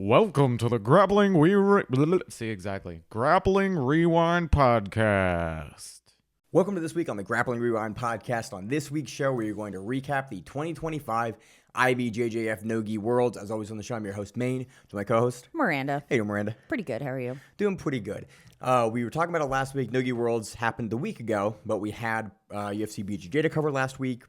Welcome to the Grappling Grappling Rewind Podcast. Welcome to this week on the Grappling Rewind Podcast. On this week's show, we are going to recap the 2025 IBJJF NoGi Worlds. As always on the show, I'm your host, Maine, to my co-host, Miranda. Hey, Miranda. Pretty good. How are you? Doing pretty good. We were talking about it last week. NoGi Worlds happened a week ago, but we had UFC BJJ to cover last week,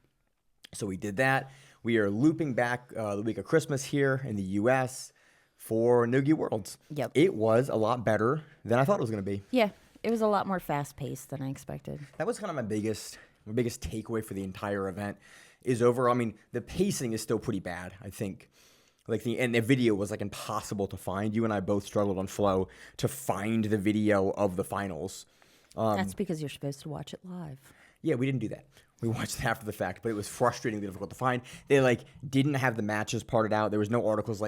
so we did that. We are looping back the week of Christmas here in the U.S. for NoGi Worlds. Yep. It was a lot better than I thought it was going to be. Yeah, it was a lot more fast-paced than I expected. That was kind of my biggest takeaway for the entire event is overall. I mean, the pacing is still pretty bad, I think. And the video was like impossible to find. You and I both struggled on Flow to find the video of the finals. That's because you're supposed to watch it live. Yeah, we didn't do that. We watched it after the fact, but it was frustratingly difficult to find. They didn't have the matches parted out. There was no articles.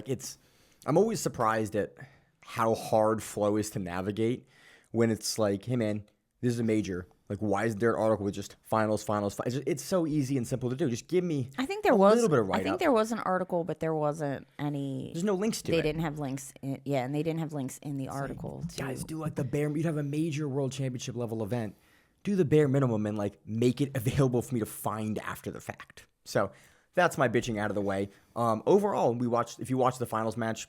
I'm always surprised at how hard Flow is to navigate when it's like, hey man, this is a major. Like, why isn't there an article with just finals? It's so easy and simple to do. Just give me a little bit of write-up. I think there was an article, but there wasn't any. There's no links to it. They didn't have links. And they didn't have links in the article. Guys, do like the bare. You'd have a major world championship level event. Do the bare minimum and make it available for me to find after the fact. So that's my bitching out of the way. Overall, if you watch the finals match,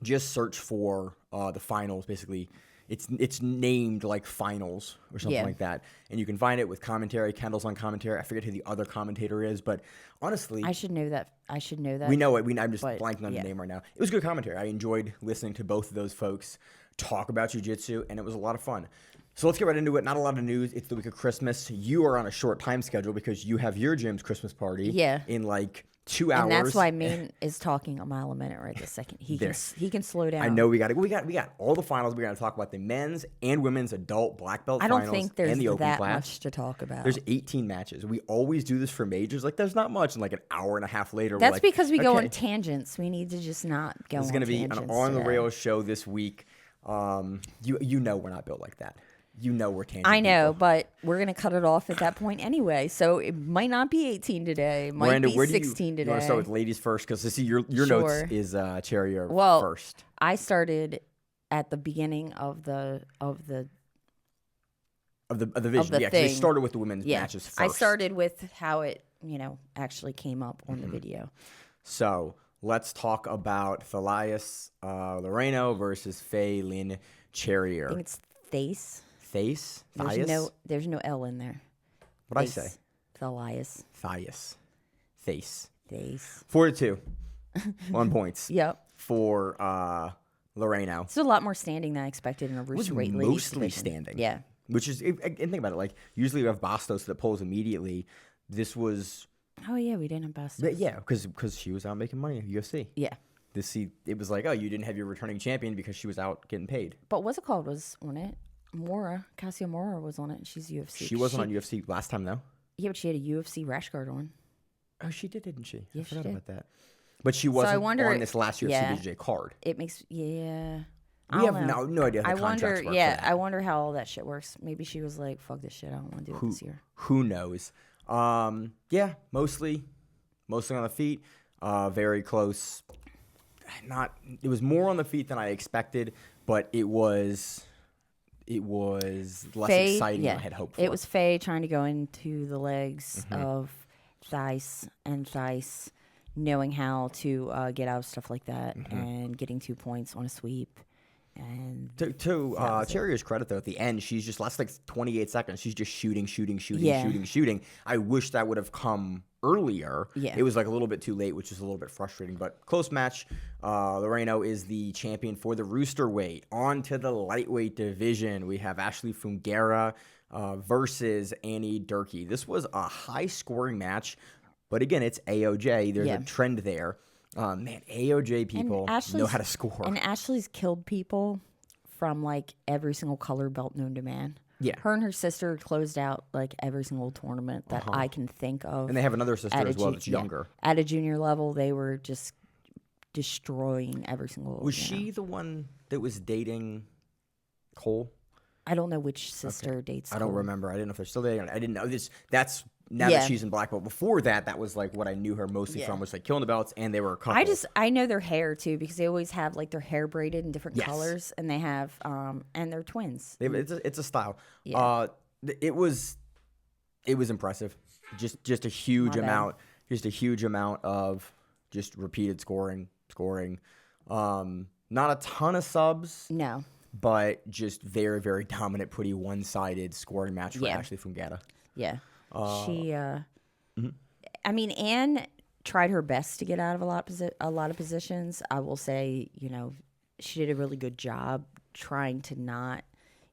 just search for the finals. Basically, it's named like finals or something like that, and you can find it with commentary. Kendall's on commentary. I forget who the other commentator is, but honestly, I should know that. We know it. I'm just blanking on the name right now. It was good commentary. I enjoyed listening to both of those folks talk about jiu-jitsu, and it was a lot of fun. So let's get right into it. Not a lot of news. It's the week of Christmas. You are on a short time schedule because you have your gym's Christmas party in 2 hours. And that's why Maine is talking a mile a minute right this second. He can slow down. I know we got all the finals. We're going to talk about the men's and women's adult black belt finals. I don't think there's and the open that class. much to talk about. There's 18 matches. We always do this for majors. There's not much. And an hour and a half later, that's because we go on tangents. We need to just not go on tangents. It's going to be an on-the-rails show this week. You know we're not built like that. You know we're tangent. I know, but we're going to cut it off at that point anyway. So it might not be 18 today. It might Miranda, be 16 today. You want to start with ladies first? Because your notes is Cherrier first. I started at the beginning of the division. They started with the women's matches first. I started with how it actually came up on the video. So let's talk about Thais Loureiro versus Faye Cherrier. I think it's Thais. Thais? There's no L in there. What'd I say? Thais. 4-2. 1 points. Yep. For Loureiro. It's a lot more standing than I expected in a Roosterweight ladies mostly division. standing. Yeah. Which is, and think about it, usually we have Bastos that pulls immediately. This was... Oh, yeah, we didn't have Bastos. Yeah, because she was out making money at UFC. Yeah. It was like, oh, you didn't have your returning champion because she was out getting paid. But what's it called was on it? Cassia Mora was on it. She's UFC. She wasn't on UFC last time, though? Yeah, but she had a UFC rash guard on. Oh, she did, didn't she? Yeah, I forgot about that. But she wasn't on this last UFC BJJ card. It makes, We have no idea how the contracts work. Yeah, I wonder how all that shit works. Maybe she was like, fuck this shit, I don't want to do it this year. Who knows? Yeah, mostly on the feet. Very close. It was more on the feet than I expected, but it was less exciting than I had hoped for. It was Faye trying to go into the legs of Thais, and Thais knowing how to get out of stuff like that and getting 2 points on a sweep. And to Cherrier's credit, though, at the end, she's just last 28 seconds. She's just shooting. I wish that would have come earlier. Yeah. It was a little bit too late, which is a little bit frustrating. But close match. Loureiro is the champion for the Roosterweight. On to the lightweight division. We have Ashlee Funegra versus Anne Druckrey. This was a high-scoring match. But again, it's AOJ. There's a trend there. AOJ people know how to score. And Ashlee's killed people from every single color belt known to man. Yeah. Her and her sister closed out every single tournament that I can think of. And they have another sister as well that's younger. At a junior level, they were just destroying every single Was she the one that was dating Cole? I don't know which sister dates Cole. I don't remember. I didn't know if they're still dating. I didn't know this. That's now Yeah. that she's in black belt. Before that, that was like what I knew her mostly from, was like Killing the Belts, and they were a couple. I know their hair too because they always have like their hair braided in different Yes. colors, and they have and they're twins. It's a style. Yeah. It was impressive. Just a huge My bad. amount. Just a huge amount of just repeated scoring. Not a ton of subs. No. But just very, very dominant, pretty one-sided scoring match for Ashlee Funegra. Yeah. She I mean, Anne tried her best to get out of a lot of positions. I will say, she did a really good job trying to not,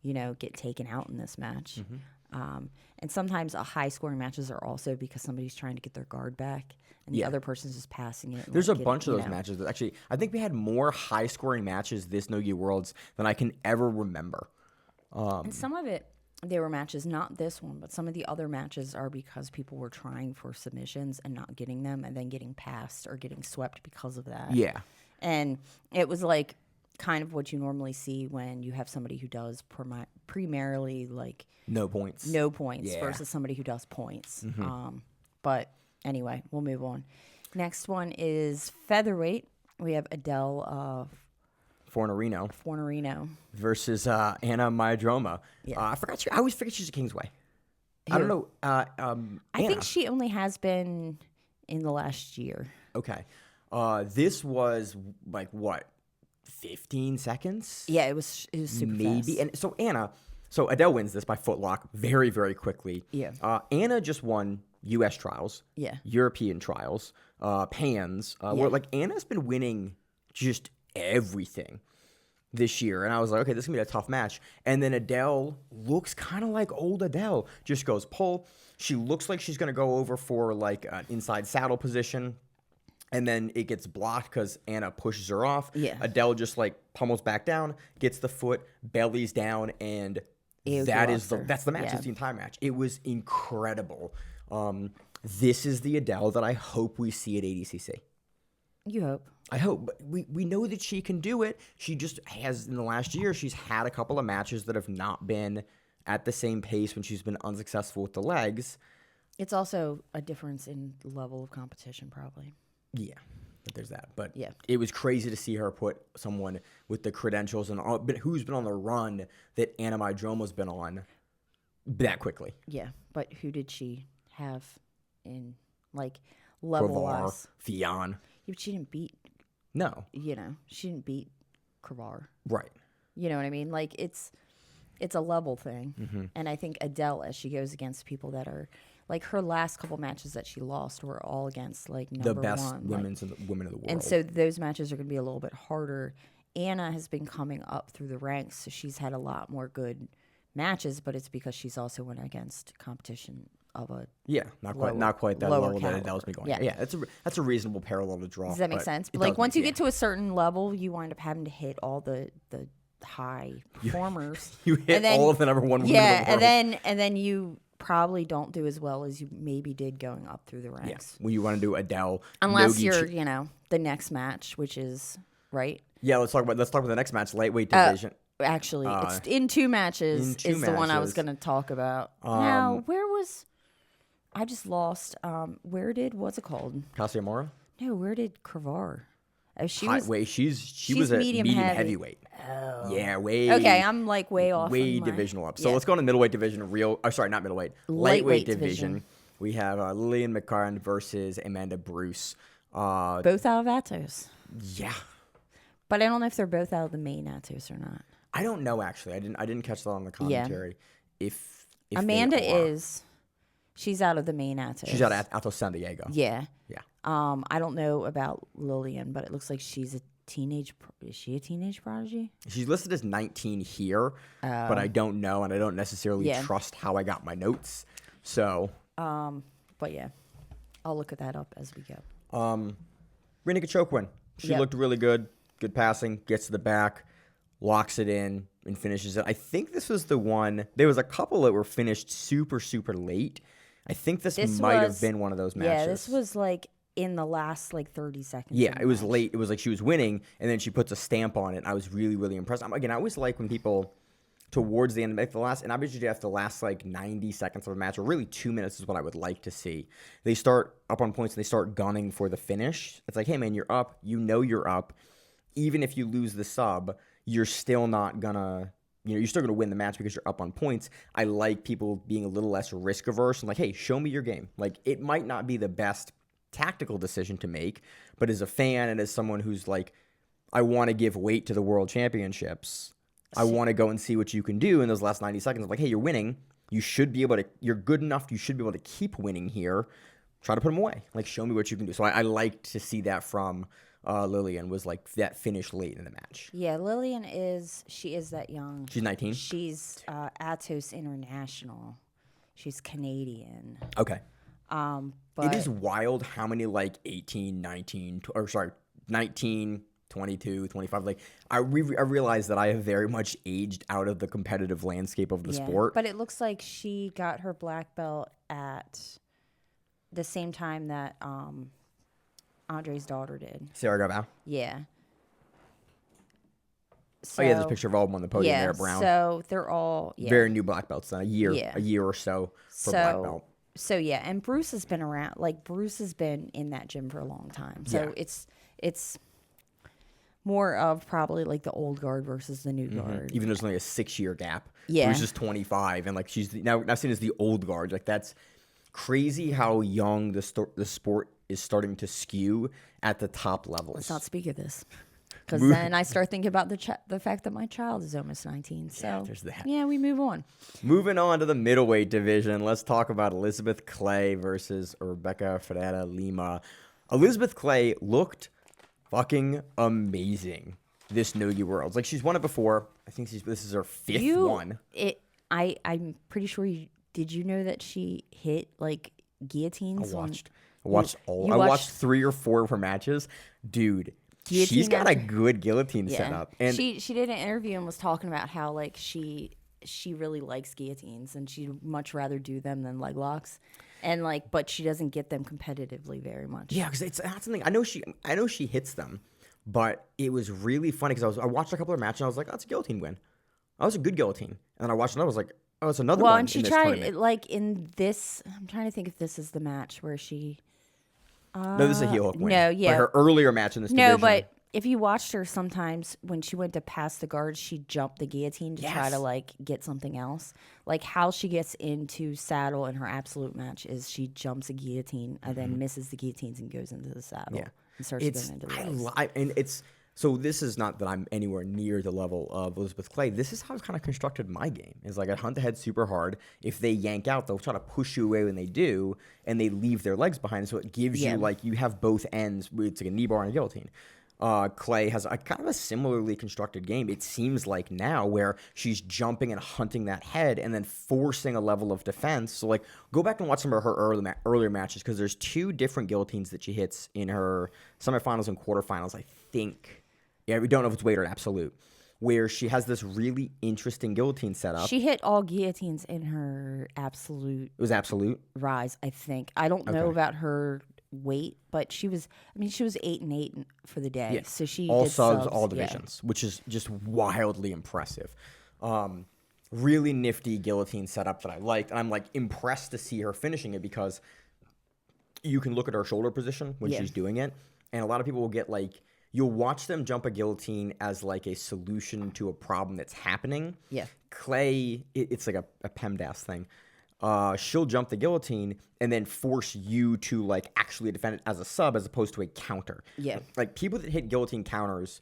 get taken out in this match. And sometimes high scoring matches are also because somebody's trying to get their guard back and the other person's just passing it. There's a bunch of those matches. That actually, I think we had more high scoring matches this NoGi Worlds than I can ever remember. And some of it, they were matches, not this one, but some of the other matches are because people were trying for submissions and not getting them and then getting passed or getting swept because of that. Yeah. And it was like kind of what you normally see when you have somebody who does primarily like no points versus somebody who does points. But anyway, we'll move on. Next one is featherweight. We have Adele Fornarino versus Ana Mayordomo. Yeah. I always forget she's a Kingsway. I don't know. I think she only has been in the last year. Okay. This was like what, 15 seconds? Yeah, it was super maybe. fast. And so Adele wins this by footlock very, very quickly. Yeah. Anna just won U.S. trials. Yeah. European trials. Pans. Where like Anna's been winning just everything this year. And I was like, okay, this is going to be a tough match. And then Adele looks kind of like old Adele. Just goes pull. She looks like she's going to go over for like an inside saddle position. And then it gets blocked because Anna pushes her off. Yeah. Adele just like pummels back down, gets the foot, bellies down, and that's the match. It's the entire match. It was incredible. This is the Adele that I hope we see at ADCC. You hope. I hope. But we know that she can do it. She just has, in the last year, she's had a couple of matches that have not been at the same pace when she's been unsuccessful with the legs. It's also a difference in level of competition, probably. Yeah, but there's that. But yeah, it was crazy to see her put someone with the credentials and all, but who's been on the run that Ana Mayordomo's been on that quickly. Yeah, but who did she have in like level-wise? Fionn. Yeah, but she didn't beat. No. She didn't beat Kravar. Right. You know what I mean? Like it's a level thing, and I think Adele, as she goes against people that are. Like her last couple matches that she lost were all against like number the best one, women of the world. And so those matches are going to be a little bit harder. Anna has been coming up through the ranks, so she's had a lot more good matches, but it's because she's also went against competition of a not quite that level that Adele's been going. Yeah, that's a reasonable parallel to draw. Does that make sense? But like once you get to a certain level, you wind up having to hit all the high performers. You hit all of the number one women in the world. and then you probably don't do as well as you maybe did going up through the ranks. Yeah. When you want to do Adele, unless you're, the next match, which is right. Yeah, let's talk about the next match, lightweight division. Actually, it's in two matches. The one I was going to talk about. Now, I just lost. What's it called? Casa Amora? No, where did Kravar? She was a medium heavyweight. Oh. Yeah, way. Okay, I'm like way off. Way divisional up. So let's go on the middleweight division. Not middleweight. Lightweight division. We have Lillian McCarran versus Amanda Bruce. Both out of Atos. Yeah. But I don't know if they're both out of the main Atos or not. I don't know actually. I didn't catch that on the commentary. Yeah. If Amanda is, she's out of the main Atos. She's out of Atos San Diego. Yeah. Yeah. I don't know about Lillian, but it looks like she's a teenage. Is she a teenage prodigy? She's listed as 19 here, but I don't know, and I don't necessarily trust how I got my notes. So. But yeah, I'll look at that up as we go. Rina Kachokwan. She looked really good. Good passing. Gets to the back, locks it in, and finishes it. I think this was the one. There was a couple that were finished super, super late. I think this might have been one of those matches. Yeah, this was like in the last like 30 seconds. Yeah, it was late. It was like she was winning, and then she puts a stamp on it. I was really, really impressed. Again, I always like when people towards the end, like in IBJJF, the last like 90 seconds of a match, or really 2 minutes is what I would like to see. They start up on points and they start gunning for the finish. It's like, hey man, you're up. You know you're up. Even if you lose the sub, you're still not gonna, you're still gonna win the match because you're up on points. I like people being a little less risk averse and like, hey, show me your game. Like, it might not be the best tactical decision to make, but as a fan and as someone who's like, I want to give weight to the world championships, I want to go and see what you can do in those last 90 seconds. Like, hey, you're winning. You should be able to, you're good enough. You should be able to keep winning here. Try to put them away. Like, show me what you can do. So I like to see that from Lillian, was like that finish late in the match. Yeah, Lillian she is that young. She's 19? She's Atos International. She's Canadian. Okay. But it is wild how many like 18, 19, 22, 25. Like, I realize that I have very much aged out of the competitive landscape of the sport. But it looks like she got her black belt at the same time that Andre's daughter did. Sarah Gabao. Yeah. So, There's a picture of all of them on the podium there, Brown. So they're all very new black belts, then a year or so for black belt. So yeah, and Bruce has been around. Like, Bruce has been in that gym for a long time. So it's more of probably like the old guard versus the new guard. Even there's only a 6-year gap. Yeah. Bruce is 25, and like she's now seen as the old guard. Like, that's crazy how young the sport is starting to skew at the top levels. Let's not speak of this, because then I start thinking about the fact that my child is almost 19. So there's that. Yeah, we move on. Moving on to the middleweight division, let's talk about Elisabeth Clay versus Rebecca Ferreira Lima. Elisabeth Clay looked fucking amazing this NoGi Worlds. Like, she's won it before. I think this is her fifth one. I'm pretty sure did you know that she hit like guillotines? I watched 3 or 4 of her matches. Dude, she's got a good guillotine setup. And she did an interview and was talking about how like she really likes guillotines and she'd much rather do them than leg locks. And like, but she doesn't get them competitively very much. Yeah, because that's something I know she hits them, but it was really funny because I watched a couple of matches and I was like, oh, that's a guillotine win. That was a good guillotine. And then I watched another, I was like, oh, it's another one. Well, and she tried tournament. like in this. I'm trying to think if this is the match where she. No, this is a heel hook win. No, yeah, but her earlier match in this division. No, but if you watched her, sometimes when she went to pass the guard, she jumped the guillotine to try to like get something else. Like, how she gets into saddle in her absolute match is she jumps a guillotine and then misses the guillotines and goes into the saddle and starts going into the legs. So this is not that I'm anywhere near the level of Elisabeth Clay. This is how I've kind of constructed my game. Is like, I hunt the head super hard. If they yank out, they'll try to push you away when they do, and they leave their legs behind. So it gives you, like, you have both ends. It's like a knee bar and a guillotine. Clay has a kind of a similarly constructed game, it seems like now, where she's jumping and hunting that head and then forcing a level of defense. So, like, go back and watch some of her earlier matches, because there's 2 different guillotines that she hits in her semifinals and quarterfinals, I think. Yeah, we don't know if it's weight or absolute, where she has this really interesting guillotine setup. She hit all guillotines in her absolute. It was absolute rise, I think. I don't know about her weight, but she was 8-8 for the day. Yeah. So she all did subs, all divisions, which is just wildly impressive. Really nifty guillotine setup that I liked, and I'm like impressed to see her finishing it, because you can look at her shoulder position when she's doing it, and a lot of people will get like, you'll watch them jump a guillotine as like a solution to a problem that's happening. Yeah. Clay, it's like a PEMDAS thing. She'll jump the guillotine and then force you to like actually defend it as a sub as opposed to a counter. Yeah. Like, people that hit guillotine counters,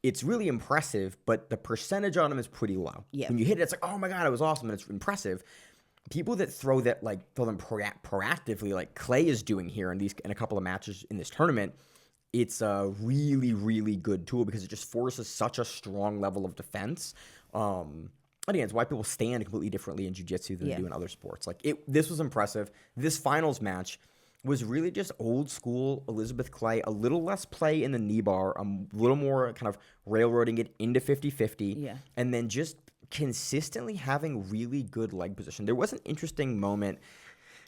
it's really impressive, but the percentage on them is pretty low. Yeah. When you hit it, it's like, oh my God, it was awesome, and it's impressive. People that throw them proactively, like Clay is doing here in a couple of matches in this tournament, it's a really, really good tool, because it just forces such a strong level of defense. Again, it's why people stand completely differently in jiu-jitsu than they do in other sports. Like, this was impressive. This finals match was really just old school Elisabeth Clay, a little less play in the knee bar, a little more kind of railroading it into 50-50, and then just consistently having really good leg position. There was an interesting moment.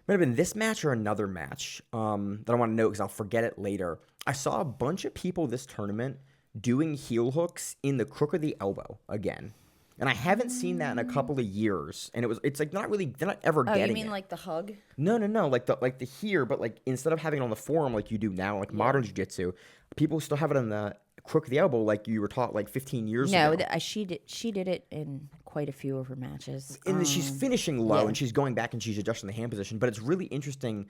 Might have been this match or another match that I want to note because I'll forget it later. I saw a bunch of people this tournament doing heel hooks in the crook of the elbow again. And I haven't seen that in a couple of years. And it's like not really, they're not ever Oh, getting you mean it. like the hug? No, like the here, but like instead of having it on the forearm like you do now, like modern jiu-jitsu, people still have it on the crook of the elbow like you were taught like 15 years No, ago. she did it in quite a few of her matches. And she's finishing low yeah. and she's going back and she's adjusting the hand position. But it's really interesting.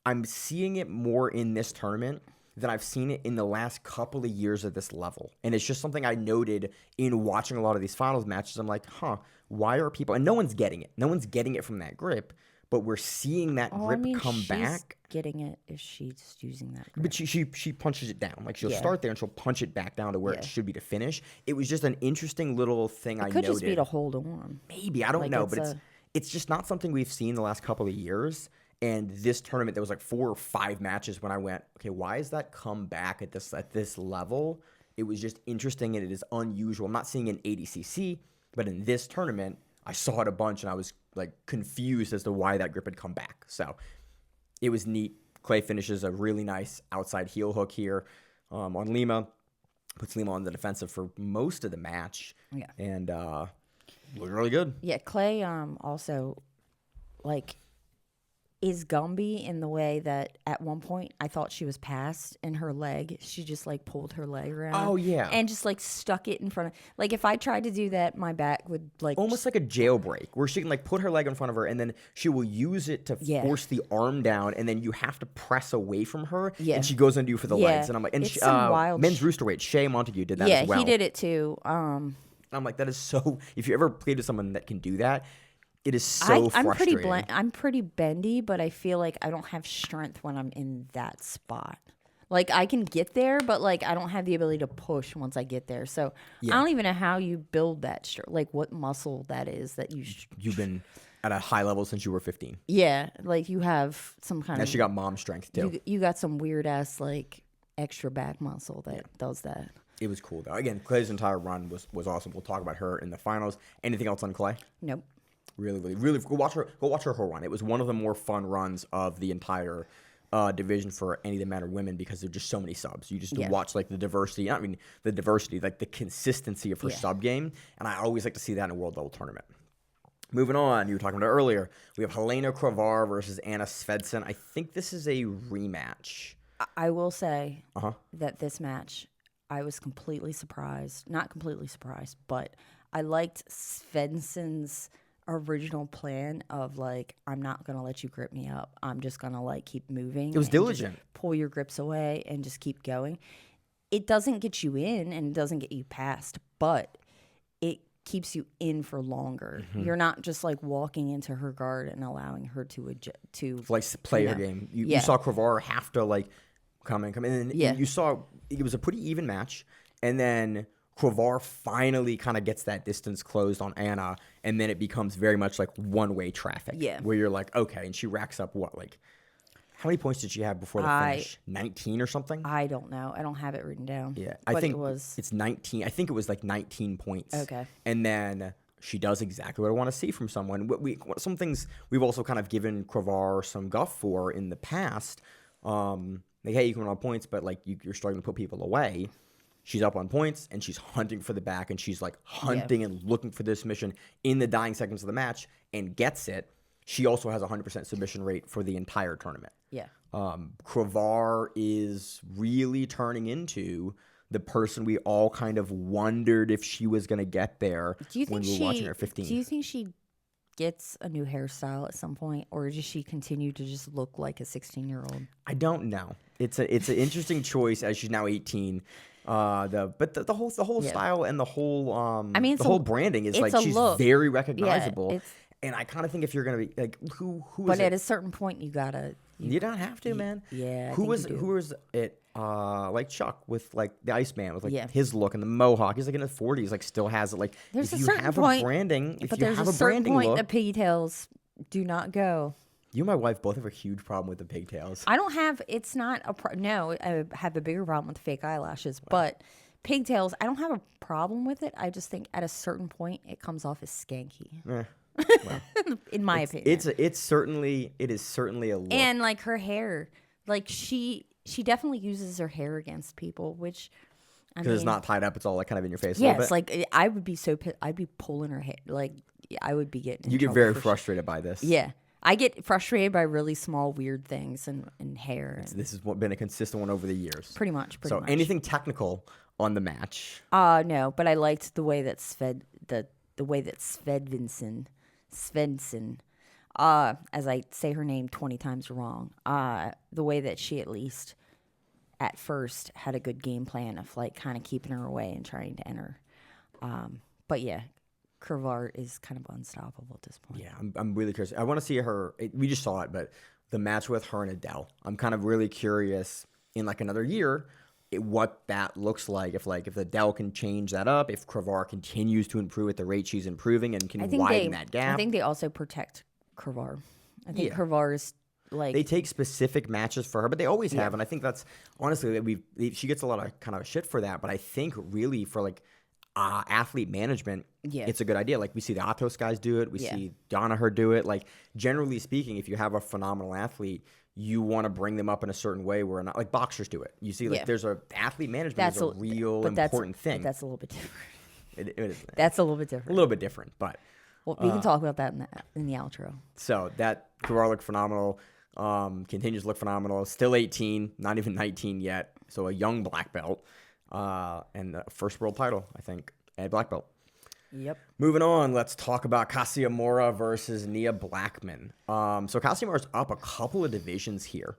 I'm seeing it more in this tournament than I've seen it in the last couple of years at this level. And it's just something I noted in watching a lot of these finals matches. I'm like, why are people... And no one's getting it. No one's getting it from that grip. But we're seeing that grip come back. Getting it if she's using that grip. But she punches it down. Like, she'll start there and she'll punch it back down to where it should be to finish. It was just an interesting little thing I noted. It could just be to hold on. Maybe. I don't know. But it's just not something we've seen the last couple of years. And this tournament, there was like 4 or 5 matches when I went, okay, why is that come back at this level? It was just interesting and it is unusual. I'm not seeing it in ADCC, but in this tournament, I saw it a bunch and I was like confused as to why that grip had come back. So it was neat. Clay finishes a really nice outside heel hook here on Lima. Puts Lima on the defensive for most of the match. Yeah. And looked really good. Yeah, Clay also like is Gumby in the way that at one point I thought she was passed in her leg. She just like pulled her leg around. Oh, yeah. And just like stuck it in front of, like if I tried to do that, my back would like. Almost like a jailbreak where she can like put her leg in front of her and then she will use it to force the arm down and then you have to press away from her and she goes into you for the legs. And I'm like, and it's some wild men's roosterweight, Shea Montague did that as well. Yeah, he did it too. I'm like, that is so, if you ever played with someone that can do that, it is so frustrating. I'm pretty bendy, but I feel like I don't have strength when I'm in that spot. Like I can get there, but like I don't have the ability to push once I get there. So I don't even know how you build that. Like what muscle that is that you've been at a high level since you were 15. Yeah, like you have some kind of. Now she got mom strength too. You got some weird ass like extra back muscle that does that. It was cool though. Again, Clay's entire run was awesome. We'll talk about her in the finals. Anything else on Clay? Nope. Really go watch her whole run. It was one of the more fun runs of the entire division for any of the men or women because there's just so many subs. You just watch like the diversity, like the consistency of her sub game, and I always like to see that in a world level tournament. Moving on, you were talking about earlier, we have Helena Kravar versus Anna Svensson. I think this is a rematch. I will say that this match, I was completely surprised. Not completely surprised, but I liked Svensson's original plan of like, I'm not gonna let you grip me up. I'm just gonna like keep moving. It was diligent. Pull your grips away and just keep going. It doesn't get you in and it doesn't get you past, but it keeps you in for longer. You're not just like walking into her guard and allowing her to like play her game. You saw Kravar have to like come in, and you saw it was a pretty even match, and then Kravar finally kind of gets that distance closed on Anna, and then it becomes very much like one-way traffic. Yeah. Where you're like, okay, and she racks up what, like, how many points did she have before the finish? 19 or something? I don't know. I don't have it written down. Yeah. I think it's 19. I think it was like 19 points. Okay. And then she does exactly what I want to see from someone. Some things we've also kind of given Kravar some guff for in the past. Like, hey, you can run on points, but like you're struggling to put people away. She's up on points, and she's hunting for the back, and she's like hunting and looking for this submission in the dying seconds of the match and gets it. She also has a 100% submission rate for the entire tournament. Yeah. Kravar is really turning into the person we all kind of wondered if she was going to get there when we were watching her at 15. Do you think she gets a new hairstyle at some point, or does she continue to just look like a 16-year-old? I don't know. It's an interesting choice as she's now 18. The whole style and the whole the whole branding is like she's very recognizable. Yeah, and I kind of think if you're gonna be like who but is at it? a certain point you gotta you don't have to, man. Yeah. Who was it? Like Chuck with like the Iceman with like his look and the mohawk. He's like in his 40s, like still has it. Like there's if you have a branding, if you have a branding point look, the pigtails do not go. You and my wife both have a huge problem with the pigtails. I don't have. It's not a no. I have a bigger problem with the fake eyelashes, but pigtails. I don't have a problem with it. I just think at a certain point it comes off as skanky. Well, in my opinion, it is certainly a look. And like her hair, like she definitely uses her hair against people, which Because it's not tied up. It's all like kind of in your face a Yeah, little bit. it's like I would be so pissed. I'd be pulling her hair. Like I would be getting. You get very frustrated by this. Yeah, I get frustrated by really small weird things and hair. This has been a consistent one over the years. Pretty much. So anything technical on the match? No, but I liked the way that Svensson, as I say her name 20 times wrong, the way that she at least at first had a good game plan of like kind of keeping her away and trying to enter. But yeah, Crevard is kind of unstoppable at this point. Yeah, I'm really curious. I want to see her. We just saw it, but the match with her and Adele. I'm kind of really curious in like another year what that looks like. If Adele can change that up, if Crevard continues to improve at the rate she's improving and can widen that gap. I think they also protect Crevard. I think Crevard is like they take specific matches for her, but they always have, and I think that's honestly that she gets a lot of kind of shit for that. But I think really for like athlete management, it's a good idea. Like we see the Atos guys do it, we see Danaher do it. Like generally speaking, if you have a phenomenal athlete, you want to bring them up in a certain way where not like boxers do it. You see, like there's a athlete management is a real important thing. But that's a little bit different. It is. That's a little bit different. A little bit different, but well, we can talk about that in the outro. So that Crevard looked phenomenal. Continues to look phenomenal. Still 18, not even 19 yet. So a young black belt, and the first world title, I think, at black belt. Yep. Moving on, let's talk about Cassiamora versus Nia Blackman. So Cassiamora's up a couple of divisions here.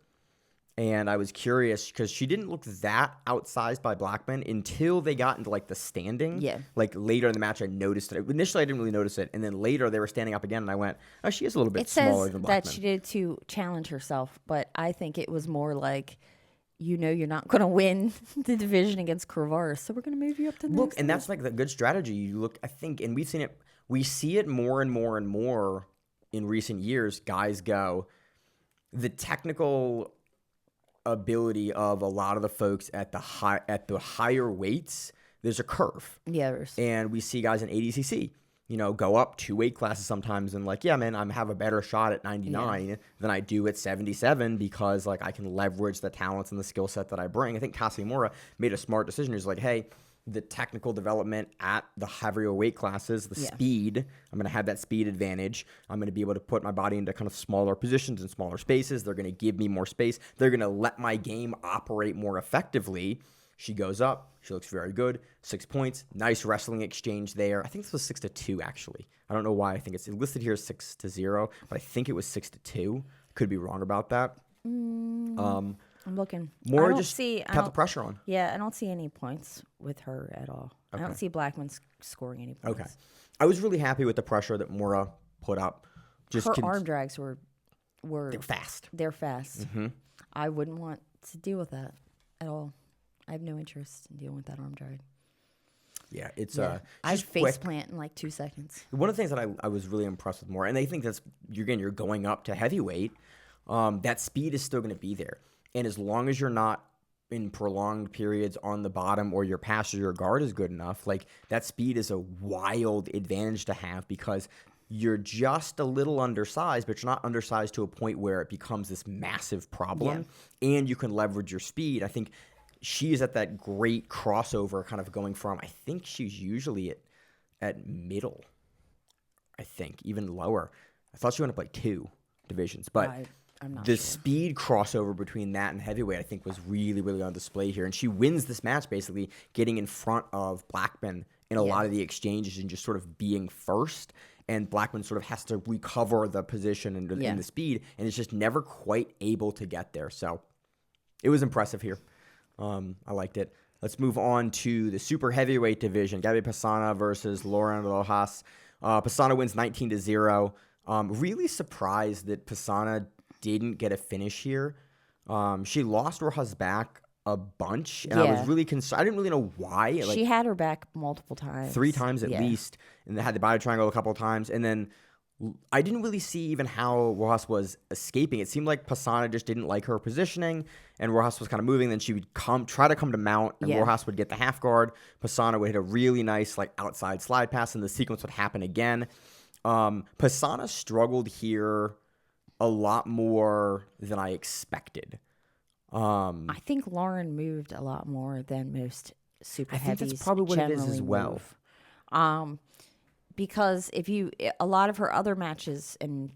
And I was curious because she didn't look that outsized by Blackman until they got into like the standing. Yeah. Like later in the match, I noticed it. Initially, I didn't really notice it. And then later, they were standing up again. And I went, oh, she is a little bit smaller than Blackman. It says that she did to challenge herself. But I think it was more like, you're not going to win the division against Crevard, so we're going to move you up to the next. And that's like the good strategy. You look, I think, and we see it more and more and more in recent years. Guys go, the technical ability of a lot of the folks at the higher weights, there's a curve. Yeah, and we see guys in ADCC, go up 2 weight classes sometimes and like, yeah, man, I have a better shot at 99 than I do at 77 because like I can leverage the talents and the skill set that I bring. I think Cassiamora made a smart decision. He's like, hey, the technical development at the heavier weight classes, the speed, I'm going to have that speed advantage. I'm going to be able to put my body into kind of smaller positions and smaller spaces. They're going to give me more space. They're going to let my game operate more effectively. She goes up. She looks very good. 6 points. Nice wrestling exchange there. I think this was 6-2, actually. I don't know why. I think it's listed here as 6-0, but I think it was 6-2. Could be wrong about that. I'm looking. More just kept the pressure on. Yeah, I don't see any points with her at all. Okay. I don't see Blackman scoring any points. Okay. I was really happy with the pressure that Mora put up. Her arm drags were they're fast. They're fast. Mm-hmm. I wouldn't want to deal with that at all. I have no interest in dealing with that arm drag. Yeah, it's I'd face plant in like 2 seconds. One of the things that I was really impressed with Mora, and I think that's you're going up to heavyweight, that speed is still going to be there. And as long as you're not in prolonged periods on the bottom or your pass or your guard is good enough, like that speed is a wild advantage to have because you're just a little undersized, but you're not undersized to a point where it becomes this massive problem. Yeah. And you can leverage your speed. I think she is at that great crossover kind of going from, I think she's usually at middle, I think, even lower. I thought she went up like 2 divisions, but I'm not sure. Speed crossover between that and heavyweight, I think, was really, really on display here. And she wins this match, basically, getting in front of Blackman in a lot of the exchanges and just sort of being first. And Blackman sort of has to recover the position and the speed, and is just never quite able to get there. So it was impressive here. I liked it. Let's move on to the super heavyweight division. Gabrieli Pessanha versus Lauren Rojas. Pessanha wins 19-0. Really surprised that Pessanha didn't get a finish here. She lost Rojas back a bunch, and I was really concerned. I didn't really know why. Like, she had her back multiple times. 3 times at least, and they had the body triangle a couple of times, and then I didn't really see even how Rojas was escaping. It seemed like Pessanha just didn't like her positioning, and Rojas was kind of moving. Then she would try to come to mount, and Rojas would get the half guard. Pessanha would hit a really nice like outside slide pass, and the sequence would happen again. Pessanha struggled here a lot more than I expected. I think Lauren moved a lot more than most super I think heavies that's probably what it is as generally well. move. Because a lot of her other matches, and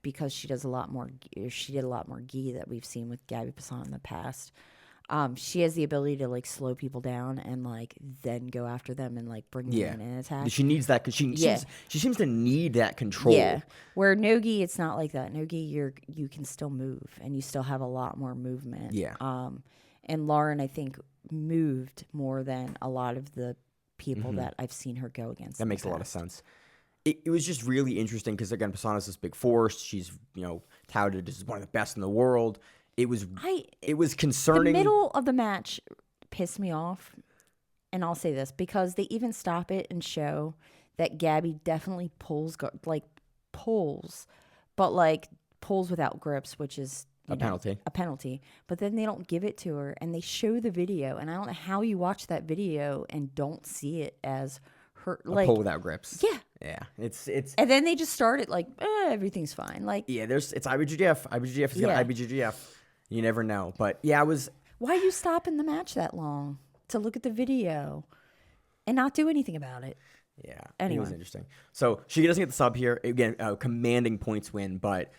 because she did a lot more gi that we've seen with Gabrieli Pessanha in the past. She has the ability to like slow people down and like then go after them and like bring them in and attack. She needs that because she seems to need that control. Yeah, where nogi, it's not like that. Nogi, you can still move and you still have a lot more movement. Yeah. And Lauren, I think, moved more than a lot of the people that I've seen her go against. That makes a lot of sense. It was just really interesting because, again, Pessanha's this big force. She's, touted as one of the best in the world. It was concerning. The middle of the match pissed me off, and I'll say this because they even stop it and show that Gabby definitely pulls, but like pulls without grips, which is a penalty. But then they don't give it to her, and they show the video, and I don't know how you watch that video and don't see it as her a pull without grips. Yeah, it's. And then they just started like everything's fine. Like it's IBJJF. IBJJF is gonna IBJJF. You never know, but Why are you stopping the match that long to look at the video and not do anything about it? Yeah, anyway. It was interesting. So she doesn't get the sub here again. Commanding points win, but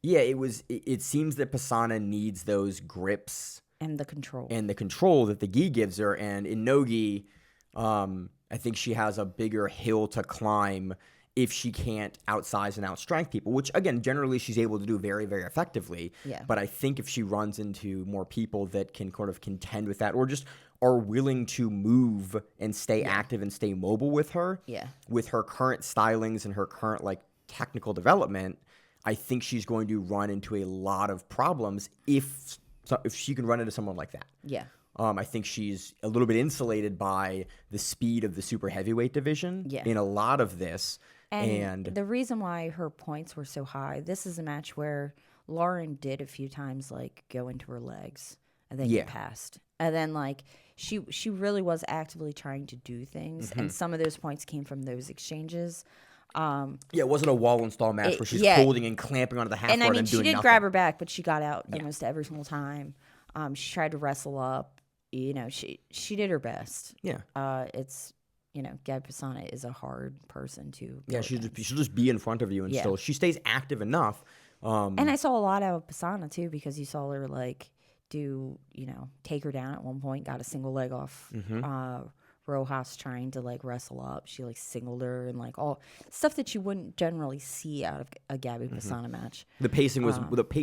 It seems that Pessanha needs those grips and the control that the gi gives her, and in nogi, I think she has a bigger hill to climb if she can't outsize and outstrength people, which, again, generally she's able to do very, very effectively. Yeah. But I think if she runs into more people that can kind of contend with that or just are willing to move and stay active and stay mobile with her, with her current stylings and her current, technical development, I think she's going to run into a lot of problems if she can run into someone like that. Yeah. I think she's a little bit insulated by the speed of the super heavyweight division in a lot of this. And the reason why her points were so high, this is a match where Lauren did a few times go into her legs and then get past. And then she really was actively trying to do things. And some of those points came from those exchanges. It wasn't a wall install match where she's holding and clamping onto the half guard and doing she did nothing. grab her back, but she got out almost every single time. She tried to wrestle up. She did her best. Yeah. It's Gabrieli Pessanha is a hard person to. She'll just be in front of you and still she stays active enough. And I saw a lot out of Pessanha too because you saw her take her down at one point, got a single leg off. Rojas trying to wrestle up, she singled her and all stuff that you wouldn't generally see out of a Gabrieli Pessanha match. The pacing was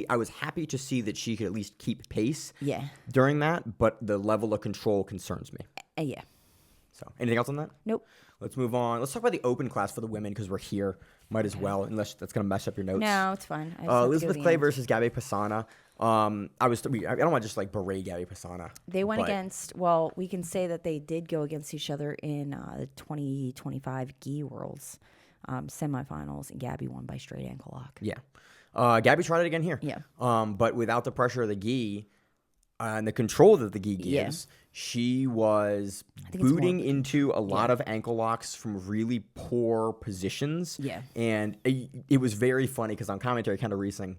I was happy to see that she could at least keep pace. Yeah. During that, but the level of control concerns me. Yeah. So, anything else on that? Nope. Let's move on. Let's talk about the open class for the women because we're here. Might as well, unless that's going to mess up your notes. No, it's fine. Elisabeth Clay versus Gabrieli Pessanha. I don't want to just berate Gabrieli Pessanha. They went against. We can say that they did go against each other in the 2025 NoGi Worlds semifinals, and Gabby won by straight ankle lock. Yeah. Gabby tried it again here. Yeah. But without the pressure of the gi and the control that the gi gives, she was booting into a lot of ankle locks from really poor positions. Yeah. And it was very funny because on commentary, kind of Riesing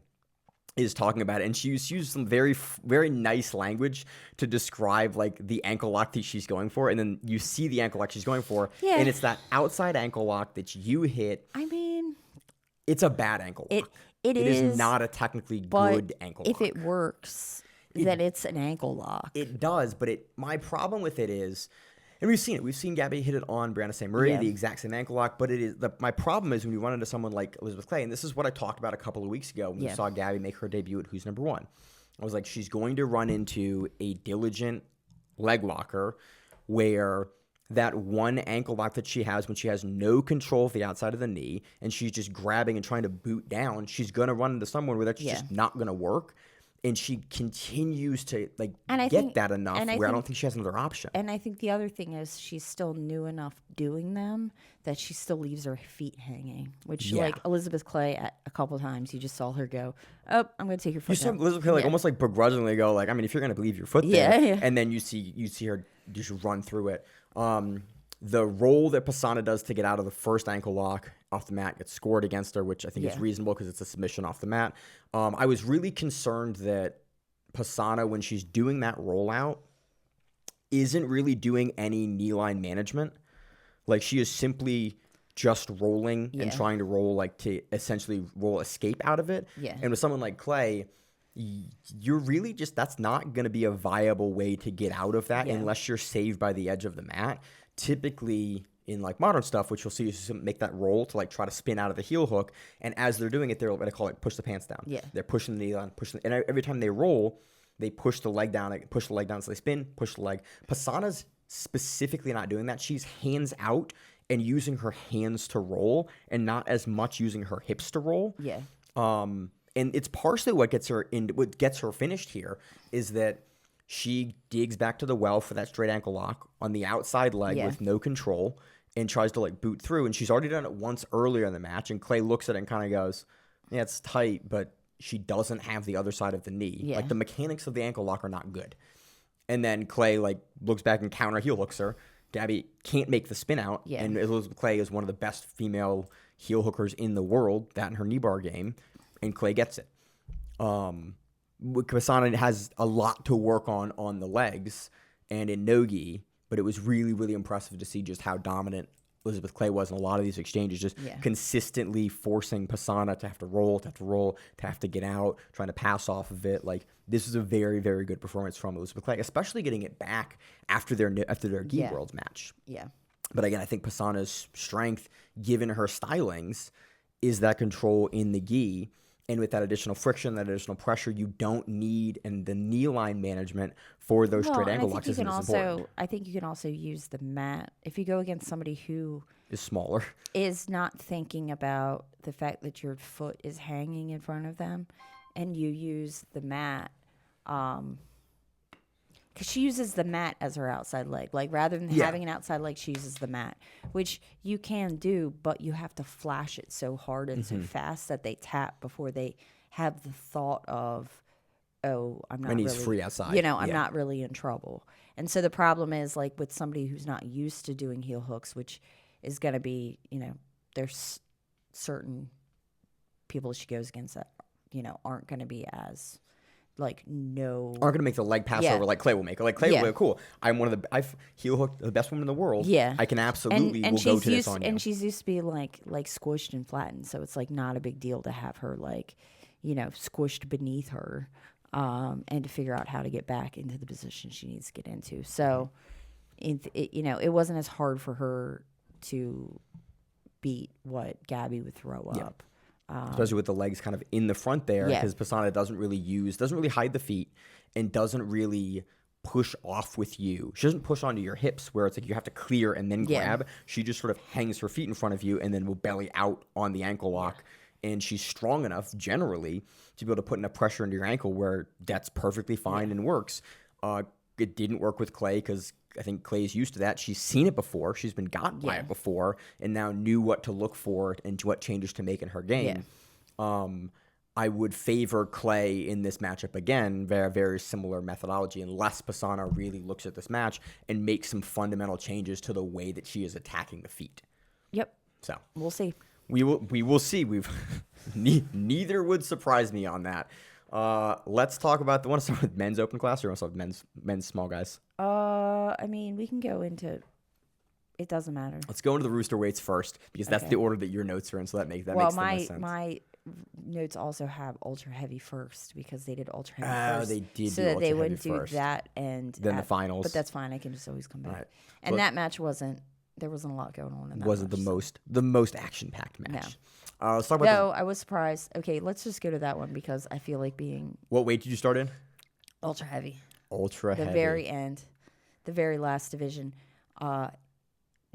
is talking about it, and she used some very, very nice language to describe the ankle lock that she's going for, and then you see the ankle lock she's going for, and it's that outside ankle lock that you hit. I mean, it's a bad ankle lock. It is not a technically good ankle lock. If it works, then it's an ankle lock. It does, but my problem with it is, and we've seen it. We've seen Gabby hit it on Brianna St. Marie, the exact same ankle lock. But my problem is when you run into someone like Elisabeth Clay, and this is what I talked about a couple of weeks ago when we saw Gabby make her debut at Who's Number One. I was like, she's going to run into a diligent leg locker where that one ankle lock that she has when she has no control of the outside of the knee and she's just grabbing and trying to boot down, she's going to run into someone where that's just not going to work. And she continues to get that enough where I don't think she has another option. And I think the other thing is she's still new enough doing them that she still leaves her feet hanging. Which Elisabeth Clay a couple of times you just saw her go, oh, I'm going to take your foot. You saw Elisabeth Clay almost begrudgingly go if you're going to leave your foot there, and then you see her just run through it. The roll that Pessanha does to get out of the first ankle lock off the mat gets scored against her, which I think is reasonable because it's a submission off the mat. I was really concerned that Pessanha, when she's doing that rollout, isn't really doing any knee line management. Like, she is simply just rolling and trying to roll, like, to essentially roll escape out of it. Yeah. And with someone like Clay, you're really just, that's not going to be a viable way to get out of that unless you're saved by the edge of the mat. Typically, in like modern stuff, which you'll see is make that roll to like try to spin out of the heel hook. And as they're doing it, they're what I call it push the pants down. Yeah. They're pushing the knee down, and every time they roll, they push the leg down, so they spin, push the leg. Pessanha's specifically not doing that. She's hands out and using her hands to roll and not as much using her hips to roll. Yeah. And it's partially what gets her finished here is that she digs back to the well for that straight ankle lock on the outside leg with no control and tries to like boot through. And she's already done it once earlier in the match. And Clay looks at it and kind of goes, yeah, it's tight, but she doesn't have the other side of the knee. Yeah. Like the mechanics of the ankle lock are not good. And then Clay like looks back and counter heel hooks her. Gabby can't make the spin out. Yeah. And Elisabeth Clay is one of the best female heel hookers in the world, that in her knee bar game. And Clay gets it. Pessanha has a lot to work on the legs and in nogi, but it was really, really impressive to see just how dominant Elisabeth Clay was in a lot of these exchanges, just consistently forcing Pessanha to have to roll, to have to get out, trying to pass off of it. Like, this is a very, very good performance from Elisabeth Clay, especially getting it back after their Gi Worlds match. Yeah. But again, I think Pessanha's strength, given her stylings, is that control in the gi. And with that additional friction, that additional pressure, you don't need, and the knee line management for those straight ankle locks isn't as important. I think you can also use the mat if you go against somebody who Is smaller. is not thinking about the fact that your foot is hanging in front of them, and you use the mat. Because she uses the mat as her outside leg. Like, rather than having an outside leg, she uses the mat, which you can do, but you have to flash it so hard and so fast that they tap before they have the thought of, oh, I'm not And he's really, free outside. you know, I'm not really in trouble. And so the problem is, like, with somebody who's not used to doing heel hooks, which is going to be, you know, there's certain people she goes against that, you know, aren't going to be as... like aren't going to make the leg pass over like Clay will make. Like Clay will be cool. I'm one of the I've heel hooked the best woman in the world. Yeah, I can absolutely and will go to this on you. And she's used to be like squished and flattened, so it's like not a big deal to have her like, you know, squished beneath her, and to figure out how to get back into the position she needs to get into. So, you know, it wasn't as hard for her to beat what Gabby would throw up. Especially with the legs kind of in the front there, because Pessanha doesn't really hide the feet and doesn't really push off with you. She doesn't push onto your hips where it's like you have to clear and then grab. She just sort of hangs her feet in front of you and then will belly out on the ankle lock. And she's strong enough generally to be able to put enough pressure into your ankle where that's perfectly fine and works. It didn't work with Clay because I think Clay's used to that. She's seen it before. She's been got by it before and now knew what to look for and what changes to make in her game. I would favor Clay in this matchup again, very, very similar methodology, unless Pessanha really looks at this match and makes some fundamental changes to the way that she is attacking the feet. Yep. So we'll see. We will see. Neither would surprise me on that. Let's talk about want to start with men's open class or also men's small guys? I mean, we can go into. It doesn't matter. Let's go into the rooster weights first because that's the order that your notes are in. So that makes the most sense. My notes also have ultra heavy first because they did ultra heavy first. They did. So do that they ultra wouldn't heavy do first. that and then the finals. But that's fine. I can just always come back. Right. And that match wasn't. There wasn't a lot going on in that. Wasn't match, the most action packed match. No. Let's talk about. I was surprised. Okay, let's just go to that one because I feel like being. What weight did you start in? Ultra heavy. Ultra heavy. The very end, the very last division,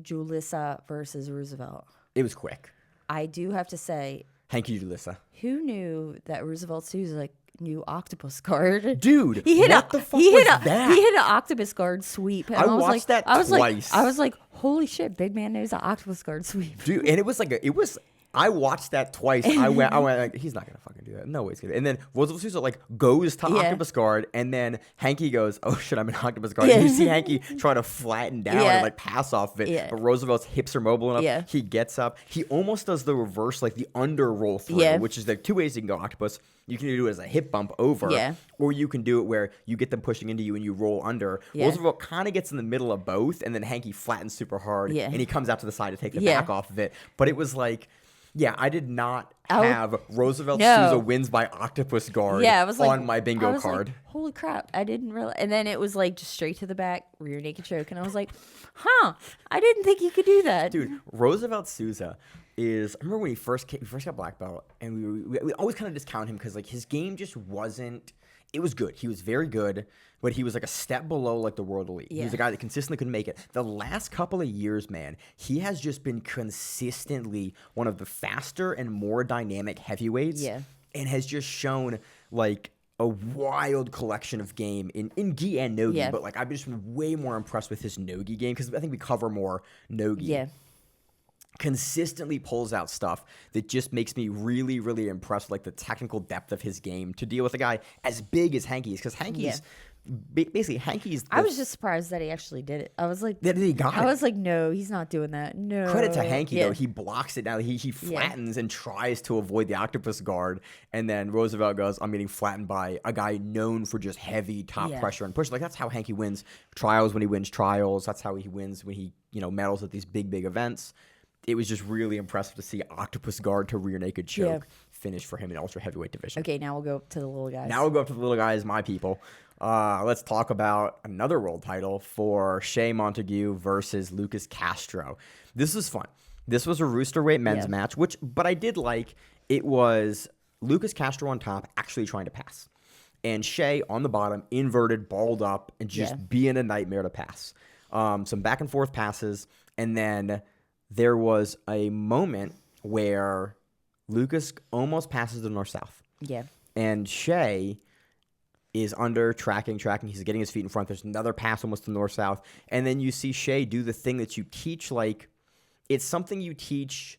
Julissa versus Roosevelt. It was quick. I do have to say. Thank you, Julissa. Who knew that Roosevelt's like new octopus guard? Dude, he hit what the fuck was that? He hit an octopus guard sweep. And I watched that twice. I was like, holy shit, big man knows an octopus guard sweep. Dude, and it was like it was I watched that twice. I went like, he's not gonna fucking do that. No way he's gonna. And then Roosevelt Sousa like goes to octopus guard, and then Hanky goes, "Oh shit, I'm in octopus guard." And you see Hanky try to flatten down and like pass off of it, but Roosevelt's hips are mobile enough. Yeah. He gets up. He almost does the reverse, like the under roll through, which is like two ways you can go octopus. You can do it as a hip bump over, or you can do it where you get them pushing into you and you roll under. Roosevelt kind of gets in the middle of both, and then Hanky flattens super hard, and he comes out to the side to take the back off of it. But it was like, I did not have Roosevelt Sousa wins by octopus guard I was like, on my bingo card. Like, holy crap, I didn't realize. And then it was like just straight to the back, rear naked choke. And I was like, I didn't think he could do that. Dude, Roosevelt Sousa is, I remember when he first got black belt, and we always kind of discount him because like his game just wasn't, it was good. He was very good, but he was like a step below like the world elite. He was a guy that consistently couldn't make it. The last couple of years, man, he has just been consistently one of the faster and more dynamic heavyweights, and has just shown like a wild collection of game in gi and nogi. But like I've just been way more impressed with his nogi game because I think we cover more nogi. Consistently pulls out stuff that just makes me really, really impressed with like the technical depth of his game to deal with a guy as big as Hanky is, because Hanky's basically Hanky's. I was just surprised that he actually did it. I was like, that he got it. I was like, no, he's not doing that. No. Credit to Hanky though, he blocks it down. He flattens and tries to avoid the octopus guard, and then Roosevelt goes, "I'm getting flattened by a guy known for just heavy top pressure and push." Like that's how Hanky wins trials when he wins trials. That's how he wins when he medals at these big events. It was just really impressive to see octopus guard to rear naked choke finish for him in ultra heavyweight division. Okay, now we'll go up to the little guys. Now we'll go up to the little guys, my people. Let's talk about another world title for Shea Montague versus Lucas Castro. This was fun. This was a roosterweight men's match, but I did like. It was Lucas Castro on top, actually trying to pass, and Shea on the bottom, inverted, balled up, and just being a nightmare to pass. Some back and forth passes, and then there was a moment where Lucas almost passes the north-south. Yeah. And Shea is under, tracking. He's getting his feet in front. There's another pass almost to north-south. And then you see Shea do the thing that you teach, like, it's something you teach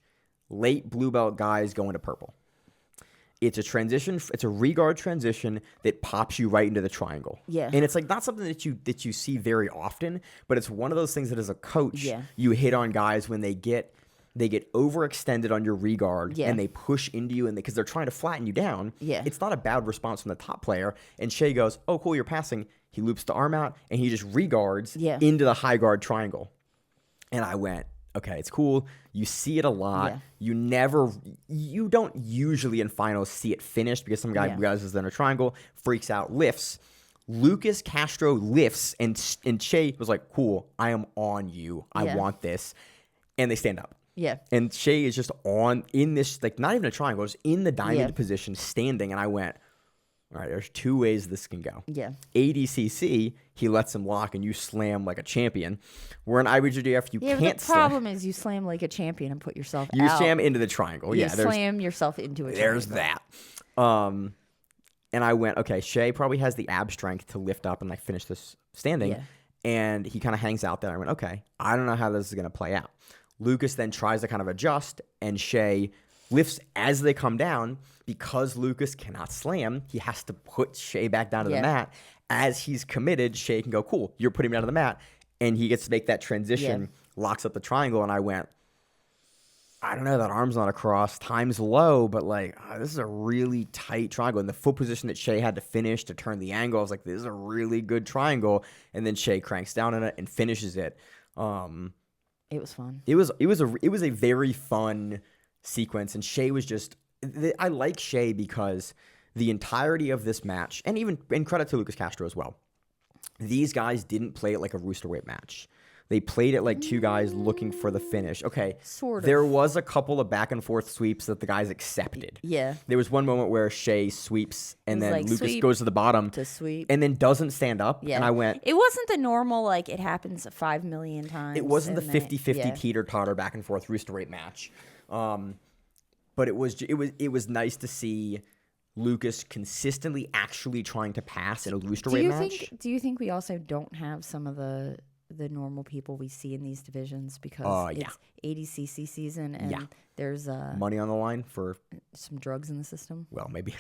late blue belt guys going to purple. It's a transition. It's a regard transition that pops you right into the triangle. Yeah. And it's like not something that you see very often, but it's one of those things that as a coach, you hit on guys when they get overextended on your regard and they push into you, and because they're trying to flatten you down. Yeah. It's not a bad response from the top player. And Shea goes, "Oh, cool, you're passing." He loops the arm out and he just regards into the high guard triangle. And I went, okay, it's cool. You see it a lot. Yeah. You don't usually in finals see it finished because some guy realizes they're in a triangle, freaks out, lifts. Lucas Castro lifts, and Shea was like, "Cool, I am on you. I want this." And they stand up. Yeah. And Shea is just in this, like, not even a triangle, just in the diamond position, standing. And I went, all right, there's two ways this can go. Yeah. ADCC, he lets him lock and you slam like a champion. Where in IBJJF, you can't slam. The problem is you slam like a champion and put yourself out. You slam into the triangle. You slam yourself into a triangle. There's that. And I went, okay, Shea probably has the ab strength to lift up and like finish this standing. Yeah. And he kind of hangs out there. I went, okay, I don't know how this is going to play out. Lucas then tries to kind of adjust, and Shea lifts as they come down. Because Lucas cannot slam, he has to put Shea back down to the mat. As he's committed, Shea can go, cool, you're putting me down to the mat. And he gets to make that transition, locks up the triangle, and I went, I don't know, that arm's not across, time's low, but like, this is a really tight triangle. And the foot position that Shea had to finish to turn the angle, I was like, this is a really good triangle. And then Shea cranks down on it and finishes it. It was fun. It was a very fun sequence, and Shea was just. I like Shea because the entirety of this match, and credit to Lucas Castro as well, these guys didn't play it like a roosterweight match. They played it like two guys looking for the finish. Okay, sort of. There was a couple of back and forth sweeps that the guys accepted. Yeah. There was one moment where Shea sweeps, and then like, Lucas goes to the bottom to sweep, and then doesn't stand up. Yeah. And I went. It wasn't the normal, like, it happens 5 million times. It wasn't the 50-50 teeter-totter back and forth roosterweight match. But it was nice to see Lucas consistently actually trying to pass in a roosterweight match. Do you think we also don't have some of the the normal people we see in these divisions because yeah. it's ADCC season and Yeah. there's Money on the line for, some drugs in the system. well, maybe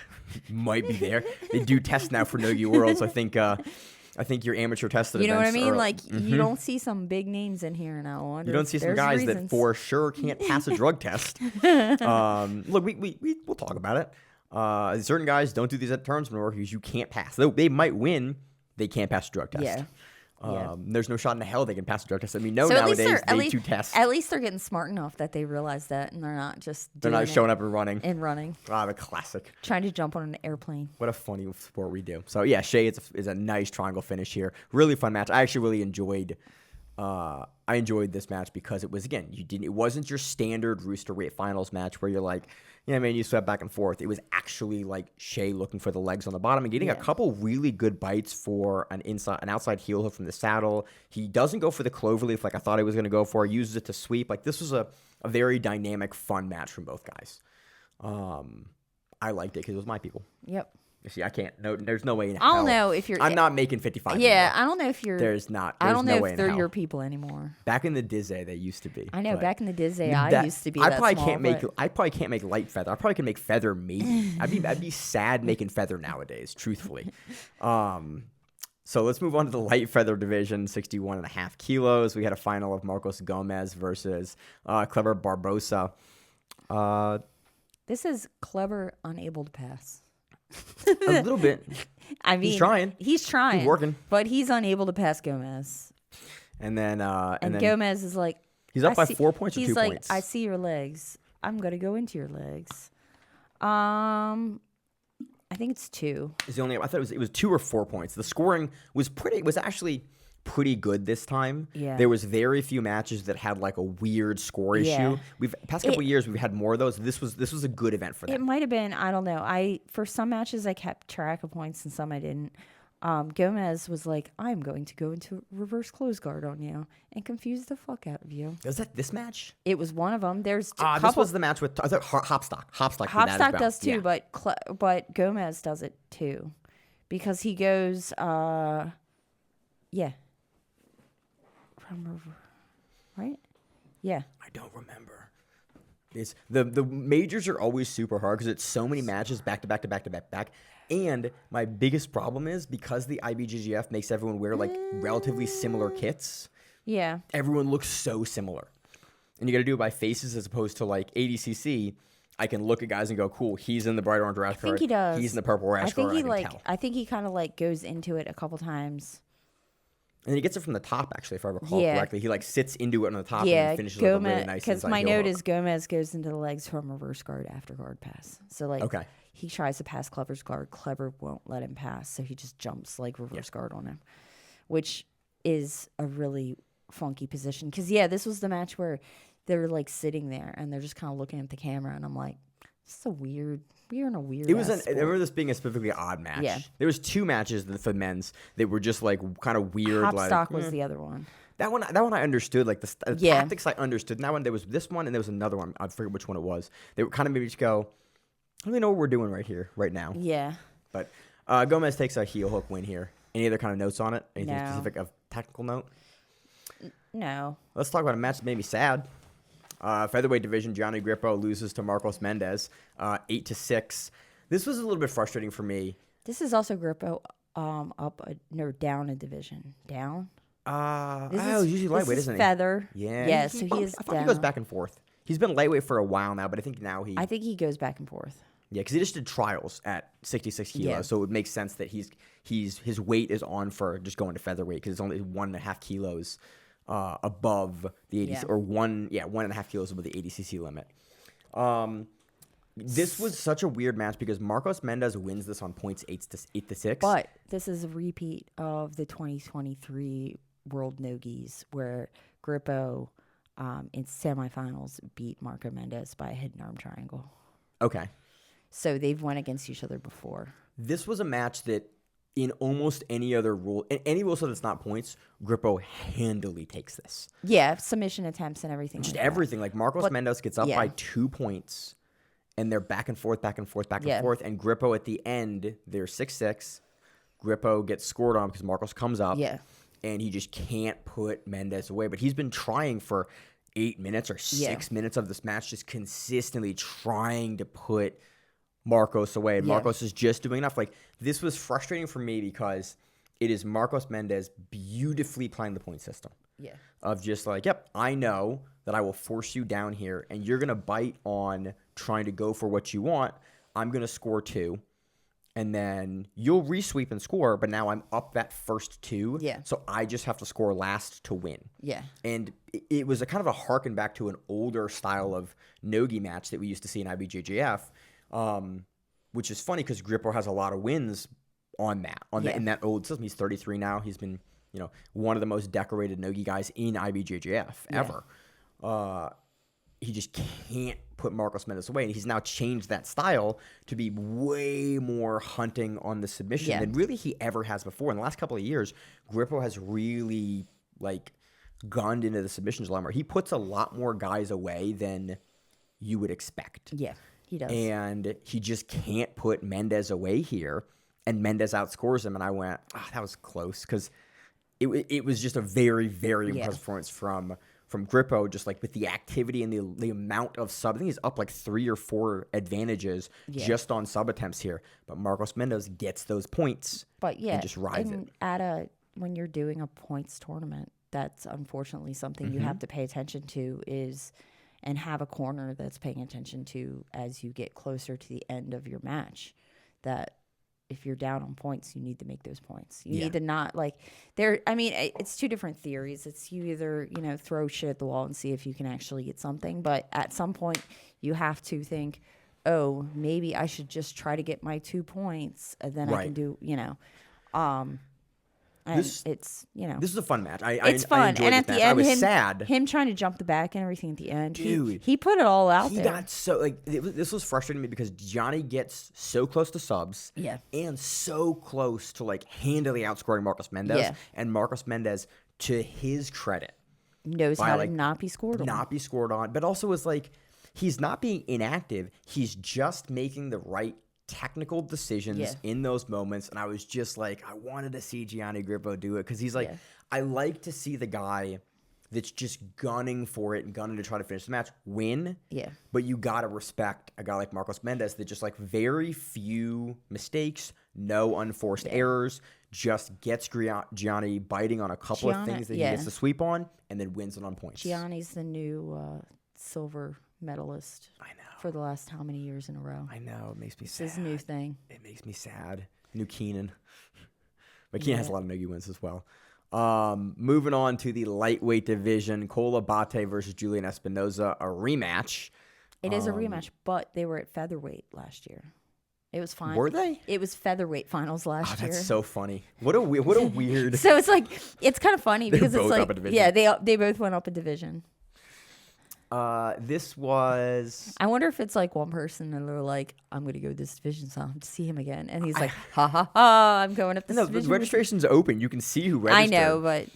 might be there. They do test now for NoGi Worlds. I think your amateur tested. You know what I events mean? are- Like you don't see some big names in here, and I wonder. You don't if see some there's guys reasons. that for sure can't pass a drug test. Look, we'll talk about it. Certain guys don't do these at tournament work because you can't pass. They might win, they can't pass a drug test. Yeah. There's no shot in hell they can pass a drug test. I mean, no, So nowadays they do tests. At least they're getting smart enough that they realize that, and they're not just They're doing not showing up and running. running, The classic. trying to jump on an airplane. What a funny sport we do. So yeah, Shea is a nice triangle finish here. Really fun match. I actually really enjoyed. I enjoyed this match because it was, again, it wasn't your standard Roosterweight finals match where you're like, yeah, man, you swept back and forth. It was actually like Shea looking for the legs on the bottom and getting a couple really good bites for an outside heel hook from the saddle. He doesn't go for the cloverleaf like I thought he was going to go for. He uses it to sweep. Like, this was a very dynamic, fun match from both guys. I liked it because it was my people. Yep. You see, I can't. No, there's no way in I hell. don't know if you're. I'm not making 55. Yeah, anymore. I don't know if you're. There's not. I don't no know way if in they're hell. your people anymore. Back in the Dizzy, they used to be. I know. but Back in the Dizzy, that- I used to be. I that probably small, can't make. but- I probably can't make light feather. I probably can make feather maybe. I'd be sad making feather nowadays. Truthfully. So let's move on to the light feather division, 61.5 kilos. We had a final of Marcos Gomez versus Clever Barbosa. This is Clever unable to pass. A little bit. I mean, He's trying. He's trying. He's working. But he's unable to pass Gomez. And then Gomez is like, he's up I by see- 4 points or he's 2 like, points. I see your legs. I'm gonna go into your legs. I think it's 2. Is the only. I thought it was 2 or 4 points. The scoring was actually pretty good this time. Yeah. There was very few matches that had like a weird score Yeah. issue. Past couple years we've had more of those. This was a good event for It them. might have been. I don't know. For some matches I kept track of points and some I didn't. Gomez was like, I'm going to go into reverse close guard on you and confuse the fuck out of you. Was that this match? It was one of them. There's a This couple. was the match with I thought Hopstock. Hopstock did that as Hopstock well. does too, Yeah. but Gomez does it too, because he goes, yeah, right, yeah. I don't remember. It's the majors are always super hard because it's so many matches back to back to back to back back. And my biggest problem is because the IBJJF makes everyone wear like relatively similar kits. Yeah. Everyone looks so similar. And you got to do it by faces as opposed to like ADCC. I can look at guys and go, cool, he's in the bright orange rash I think card. he does. He's in the purple rash card. I think he kind of like goes into it a couple times. And he gets it from the top, actually, if I recall Yeah. correctly. He like sits into it on the top and Yeah, then finishes with a really Gomez. nice Because inside my heel note hook. is Gomez goes into the legs from reverse guard after guard pass. So like, Okay. he tries to pass Clever's guard. Clever won't let him pass, so he just jumps like reverse guard on him, which is a really funky position. Because this was the match where they're like sitting there and they're just kind of looking at the camera, and I'm like, this is a weird. We're in a weird. It was ass I sport. remember this being a specifically odd match. Yeah. There was 2 matches for men's that were just like kind of weird. Hopstock like, was the other one. That one I understood. Like the Yeah. tactics I understood. And that one, there was this one and there was another one. I forget which one it was. They were kind of made me just go, I don't really know what we're doing right now. Yeah. But Gomez takes a heel hook win here. Any other kind of notes on it? Anything No. specific of technical note? No. Let's talk about a match that made me sad. Featherweight division, Gianni Grippo loses to Marcos Mendez, 8-6. This was a little bit frustrating for me. This is also Grippo down a division. Down? He's usually lightweight, isn't he? Feather. Yeah. Yeah, so he is I thought down. he goes back and forth. He's been lightweight for a while now, but I think now I think he goes back and forth. Yeah, because he just did trials at 66 kilos, Yeah. so it makes sense that his weight is on for just going to featherweight because it's only 1.5 kilos above the 80 or 1.5 kilos above the ADCC limit. This was such a weird match because Marcos Mendez wins this on points 8-6. But this is a repeat of the 2023 World No-Gis where Grippo in semifinals beat Marco Mendez by a hidden arm triangle. Okay. So they've went against each other before. This was a match that in almost any other rule, in any rule set that's not points, Grippo handily takes this. Yeah, submission attempts and everything. Just like that. everything. Like Marcos Mendez gets up by 2 points, and they're back and forth, back and forth, back and forth. And Grippo at the end, they're 6-6. Grippo gets scored on because Marcos comes up. Yeah. and he just can't put Mendes away. But he's been trying for 8 minutes or 6 minutes of this match, just consistently trying to put Marcos away. And Marcos is just doing enough. Like, this was frustrating for me because it is Marcos Mendes beautifully playing the point system. Yeah. Of just like, yep, I know that I will force you down here, and you're going to bite on trying to go for what you want. I'm going to score 2. And then you'll resweep and score, but now I'm up that first 2. Yeah. So I just have to score last to win. Yeah. And it was a kind of a harken back to an older style of nogi match that we used to see in IBJJF, which is funny because Grippo has a lot of wins on that. In that old system. He's 33 now. He's been, one of the most decorated nogi guys in IBJJF ever. He just can't put Marcos Mendes away, and he's now changed that style to be way more hunting on the submission than really he ever has before. In the last couple of years, Grippo has really gunned into the submissions a lot more. He puts a lot more guys away than you would expect. Yeah, he does. And he just can't put Mendes away here, and Mendes outscores him, and I went, that was close, because it was just a very, very impressive performance from Grippo, just with the activity and the amount of sub. I think he's up 3 or 4 advantages just on sub attempts here. But Marcos Mendes gets those points and just rides it. When you're doing a points tournament, that's unfortunately something you have to pay attention to and have a corner that's paying attention to as you get closer to the end of your match. That if you're down on points, you need to make those points. You need to not it's 2 different theories. It's you either, throw shit at the wall and see if you can actually get something. But at some point you have to think, oh, maybe I should just try to get my 2 points and then I can do, and this is a fun match. It's fun. And at the end, I was sad. Him trying to jump the back and everything at the end. Dude, he put it all out he there. Got so this was frustrating me because Gianni gets so close to subs, and so close to handily outscoring Marcos Mendes, and Marcos Mendes, to his credit, knows how to not be scored on, but also is he's not being inactive. He's just making the right technical decisions in those moments, and I was just I wanted to see Gianni Grippo do it because he's I like to see the guy that's just gunning for it and gunning to try to finish the match win. Yeah. But you gotta respect a guy like Marcos Mendes that just very few mistakes, no unforced errors, just gets Gianni biting on a couple of things that he gets to sweep on, and then wins it on points. Gianni's the new silver medalist. I know. For the last how many years in a row? I know. It makes me sad. It's his new thing. It makes me sad. New Keenan. But Keenan has a lot of nogi wins as well. Moving on to the lightweight division, Cole Abate versus Julian Espinoza, a rematch. It is a rematch, but they were at featherweight last year. It was fine. Were they? It was featherweight finals last year. That's so funny. What a weird. So it's kind of funny because both it's up a division. they both went up a division. This was. I wonder if it's one person and they're I'm going to go to this division, so I'll have to see him again. And he's ha ha ha, I'm going up this division. The registration's open. You can see who registered. I know, but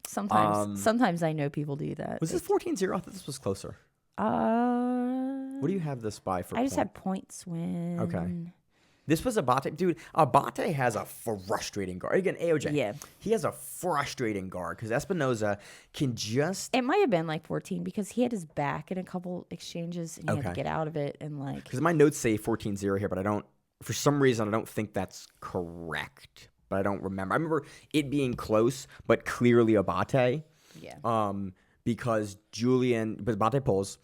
sometimes I know people do that. Was this 14-0? I thought this was closer. What do you have this by for? I just had points win. Okay. This was Abate. Dude, Abate has a frustrating guard. Again, AOJ. Yeah. He has a frustrating guard because Espinoza can just. It might have been 14 because he had his back in a couple exchanges and he had to get out of it and Because my notes say 14-0 here, but I don't. For some reason, I don't think that's correct. But I don't remember. I remember it being close, but clearly Abate. Yeah. Because Abate pulls,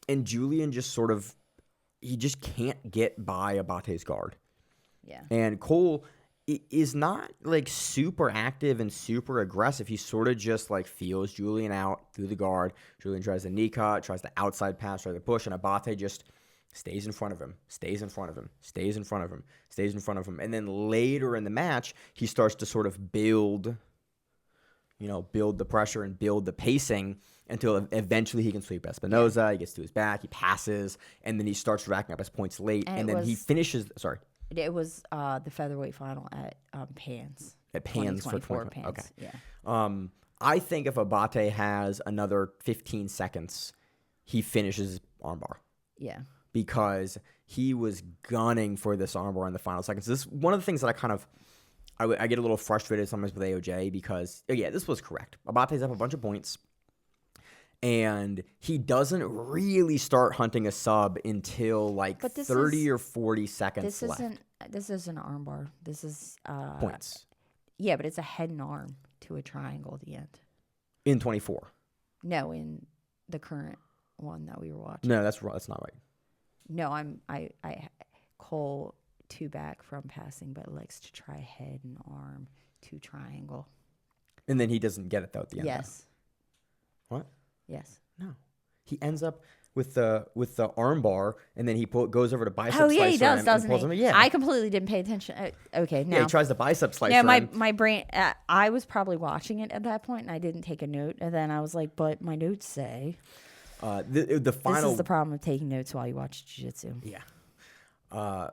and Julian just sort of. He just can't get by Abate's guard. Yeah. And Cole is not super active and super aggressive. He sort of just feels Julian out through the guard. Julian tries the knee cut, tries the outside pass, tries the push, and Abate just stays in front of him, stays in front of him, stays in front of him, stays in front of him. And then later in the match, he starts to sort of build the pressure and build the pacing until eventually he can sweep Espinoza. He gets to his back, he passes, and then he starts racking up his points late, and then he finishes. Sorry. It was the featherweight final at Pans. At Pans for 20. Pans. Okay. Yeah. I think if Abate has another 15 seconds, he finishes armbar. Yeah. Because he was gunning for this armbar in the final seconds. This is one of the things that I get a little frustrated sometimes with AOJ because, this was correct. Abate's up a bunch of points, and he doesn't really start hunting a sub until like 30 or 40 seconds left. This isn't an armbar. This is Points. Yeah, but it's a head and arm to a triangle at the end. In 24. No, in the current one that we were watching. No, that's not right. No, I Cole 2 back from passing, but likes to try head and arm to triangle. And then he doesn't get it though at the end. Yes. What? Yes. No. He ends up with the arm bar, and then he goes over to bicep Oh slicer. yeah, he does, doesn't he? Him. Yeah. I completely didn't pay attention. Okay, now. Yeah, he tries the bicep slicer. Yeah, my brain. I was probably watching it at that point, and I didn't take a note. And then I was like, "But my notes say." The final. This is the problem of taking notes while you watch jiu-jitsu. Yeah.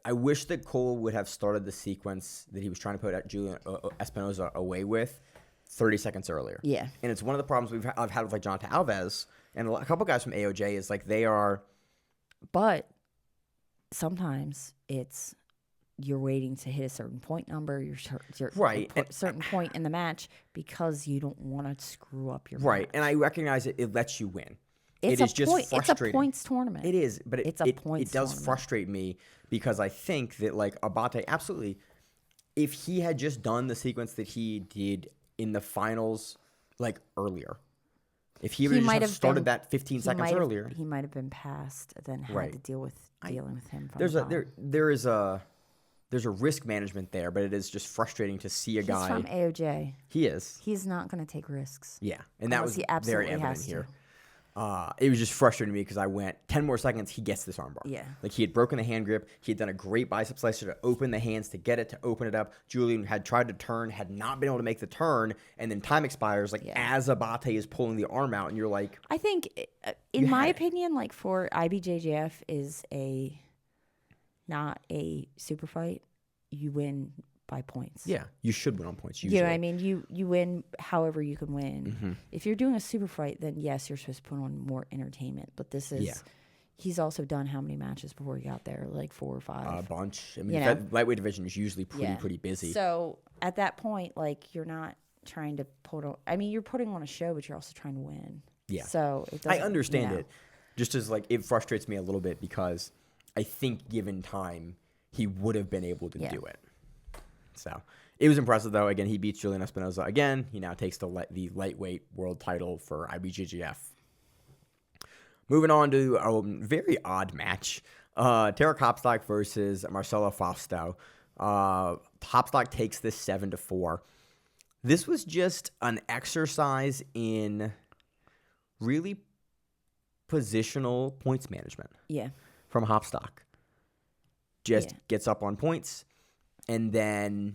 I wish that Cole would have started the sequence that he was trying to put Julian Espinosa away with 30 seconds earlier. Yeah. And it's one of the problems I've had with like Jonathan Alves and a couple guys from AOJ is like they are. But sometimes it's you're waiting to hit a certain point number, right, certain point in the match because you don't want to screw up your right. match. And I recognize it lets you win. It's just frustrating. It's a points tournament. It is, but it does tournament. frustrate me because I think that like Abate absolutely, if he had just done the sequence that he did in the finals like earlier, if he would have started that 15 seconds earlier, he might have been passed, then had to dealing with him. There's a risk management there, but it is just frustrating to see a guy. He's from AOJ. He is. He's not going to take risks. Yeah, and that was very evident here. To. It was just frustrating to me because I went 10 more seconds, he gets this armbar. Yeah. Like he had broken the hand grip. He had done a great bicep slicer to open the hands, to get it, to open it up. Julian had tried to turn, had not been able to make the turn, and then time expires as Abate is pulling the arm out, and you're like... I think, in my opinion, like for IBJJF is not a super fight. You win by points. Yeah, you should win on points usually. You know what I mean? You win however you can win. Mm-hmm. If you're doing a super fight, then yes, you're supposed to put on more entertainment. But this is, he's also done how many matches before he got there? Like 4 or 5? A bunch. I mean, that lightweight division is usually pretty busy. So at that point, like you're not trying to put on. I mean, you're putting on a show, but you're also trying to win. Yeah. So I understand it. Just as like it frustrates me a little bit because I think given time, he would have been able to do it. So it was impressive, though. Again, he beats Julian Espinosa again. He now takes the lightweight world title for IBJJF. Moving on to a very odd match. Tarek Hopstock versus Marcelo Fausto. Hopstock takes this 7-4. This was just an exercise in really positional points management. Yeah. From Hopstock. Just gets up on points. And then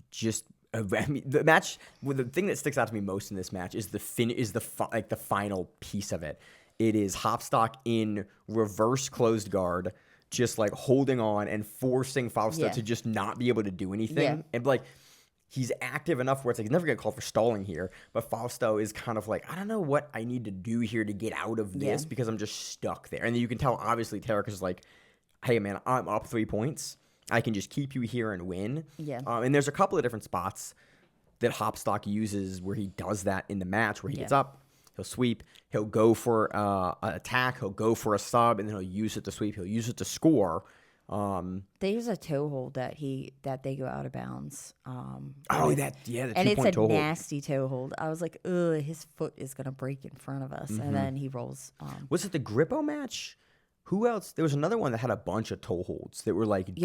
just I mean, the match. Well, the thing that sticks out to me most in this match is the final piece of it. It is Hopstock in reverse closed guard, just like holding on and forcing Fausto to just not be able to do anything. Yeah. And like he's active enough where it's like he's never gonna call for stalling here. But Fausto is kind of like, I don't know what I need to do here to get out of this because I'm just stuck there. And then you can tell obviously Tarek is like, hey man, I'm up 3 points. I can just keep you here and win. Yeah. And there's a couple of different spots that Hopstock uses where he does that in the match, where he gets up, he'll sweep, he'll go for an attack, he'll go for a sub, and then he'll use it to sweep, he'll use it to score. There's a toe hold that they go out of bounds. The 2-point and it's a toe hold. nasty toe hold. I was like, ugh, his foot is gonna break in front of us, and then he rolls. Was it the Grippo match? Who else? There was another one that had a bunch of toe holds that were like deep. I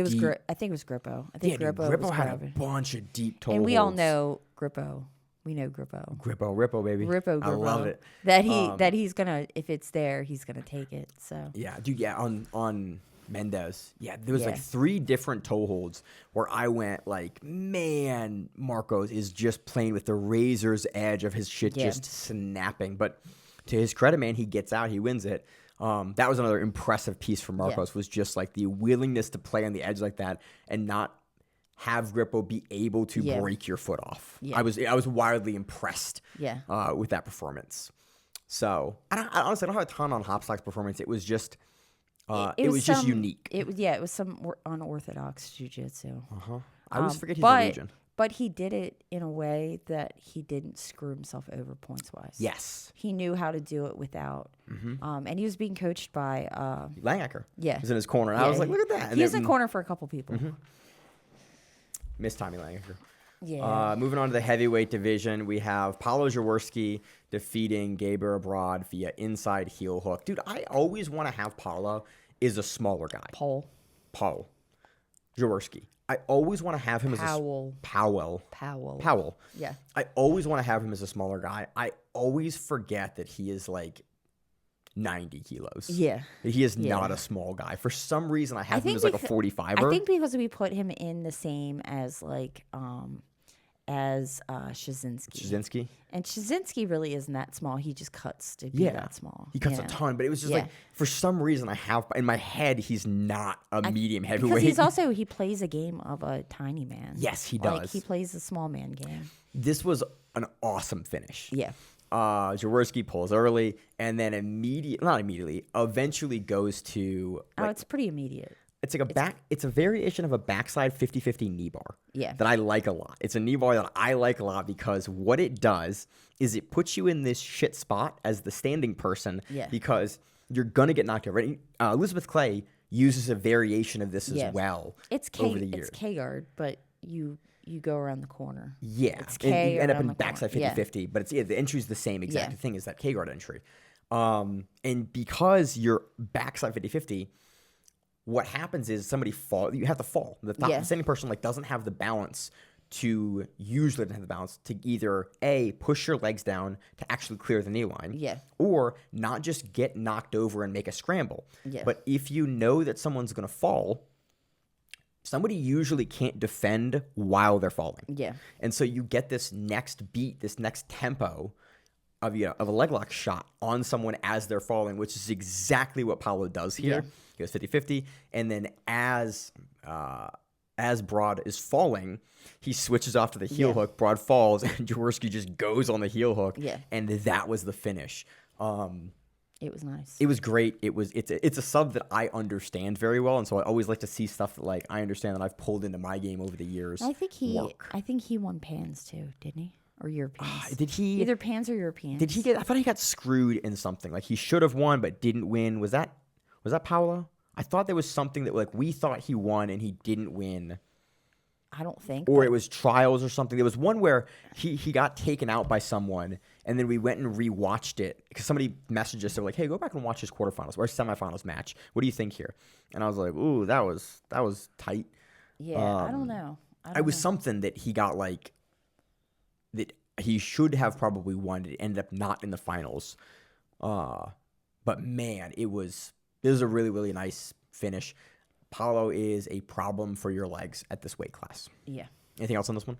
think it was Grippo. I think Grippo had a bunch of deep toe holds. And we all know Grippo. We know Grippo. Grippo, baby. Grippo. I love it. That he's gonna, if it's there, he's gonna take it. So yeah, dude. Yeah, on Mendez. Yeah, there was like 3 different toe holds where I went like, man, Marcos is just playing with the razor's edge of his shit just snapping. But to his credit, man, he gets out, he wins it. That was another impressive piece from Marcos was just like the willingness to play on the edge like that and not have Grippo be able to break your foot off. Yeah. I was wildly impressed with that performance. So I honestly don't have a ton on Hopstock's performance. It was just It was just unique. It was some unorthodox jiu-jitsu. I always forget he's Norwegian. But he did it in a way that he didn't screw himself over points-wise. Yes. He knew how to do it without. And he was being coached by... Langacker. Yeah. He's in his corner. And I was like, look at that. And he was in corner for a couple people. Miss Tommy Langacker. Yeah. Moving on to the heavyweight division, we have Paulo Jaworski defeating Gabriel Abroad via inside heel hook. Dude, I always want to have Paulo is a smaller guy. Paul Jaworski. I always want to have him as a Powell. Yeah. I always want to have him as a smaller guy. I always forget that he is like 90 kilos. Yeah. He is not a small guy. For some reason, I have him as like a 45er. I think because we put him in the same as like Shazinski. And Shazinski really isn't that small. He just cuts to be that small. He cuts a ton, but it was just like, for some reason, I have in my head, he's not a medium heavyweight. Because he plays a game of a tiny man. Yes, he does. Like, he plays a small man game. This was an awesome finish. Yeah. Jaworski pulls early, and then eventually goes to... Like, it's pretty immediate. It's like it's a variation of a backside 50-50 knee bar. Yeah. That I like a lot. It's a knee bar that I like a lot because what it does is it puts you in this shit spot as the standing person because you're going to get knocked over. Elisabeth Clay uses a variation of this as well over the years. It's K-guard, but you go around the corner. Yeah. It's K you end up in backside 50-50, but the entry's the same exact thing as that K-guard entry. And because you're backside 50-50, what happens is you have to fall. The standing person doesn't have the balance to either A, push your legs down to actually clear the knee line. Yeah. Or not just get knocked over and make a scramble. Yeah. But if you know that someone's going to fall, somebody usually can't defend while they're falling. Yeah. And so you get this next beat, this next tempo of a leg lock shot on someone as they're falling, which is exactly what Paulo does here. Yeah. He goes 50-50, and then as Broad is falling, he switches off to the heel hook. Broad falls, and Jaworski just goes on the heel hook. Yeah. And that was the finish. It was nice. It was great. It's a sub that I understand very well, and so I always like to see stuff that I understand that I've pulled into my game over the years. I think he won pans too, didn't he? Or Europeans? Did he? Either pans or Europeans. Did he get? I thought he got screwed in something. Like he should have won but didn't win. Was that Paulo? I thought there was something that we thought he won and he didn't win. I don't think. Or it was trials or something. There was one where he got taken out by someone, and then we went and rewatched it because somebody messaged us. They were like, "Hey, go back and watch his quarterfinals or semifinals match. What do you think here?" And I was like, "Ooh, that was tight." Yeah, I don't know. It was something that he got that he should have probably won. It ended up not in the finals. But man, it was a really, really nice finish. Paulo is a problem for your legs at this weight class. Yeah. Anything else on this one?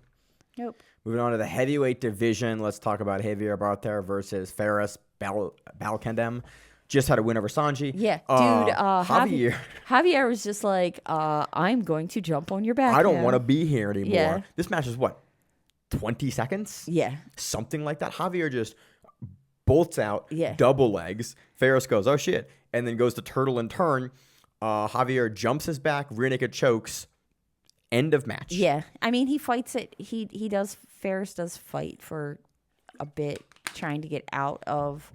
Nope. Moving on to the heavyweight division, let's talk about Javier Barter versus Fares Balkandem. Just had a win over Sanji. Yeah, dude. Javier was just like, I'm going to jump on your back. I don't want to be here anymore. Yeah. This match is what, 20 seconds? Yeah. Something like that. Javier just bolts out, Yeah. double legs. Fares goes, oh shit, and then goes to turtle and turn. Javier jumps his back, rear naked chokes. End of match. Yeah. I mean, he fights it. Fares does fight for a bit, trying to get out of,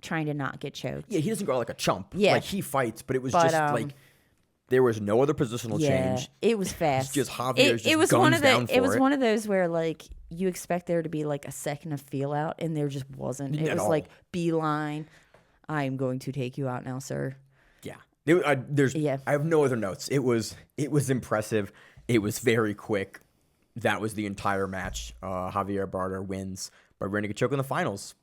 trying to not get choked. Yeah, he doesn't go out like a chump. Yeah. He fights, but it was just there was no other positional change. It was fast. It's just Javier it was guns one of down for it was one of those where you expect there to be a second of feel out, and there just wasn't. It was beeline. I'm going to take you out now, sir. Yeah. I have no other notes. It was impressive. It was very quick. That was the entire match. Javier Barter wins by rear naked choke in the finals.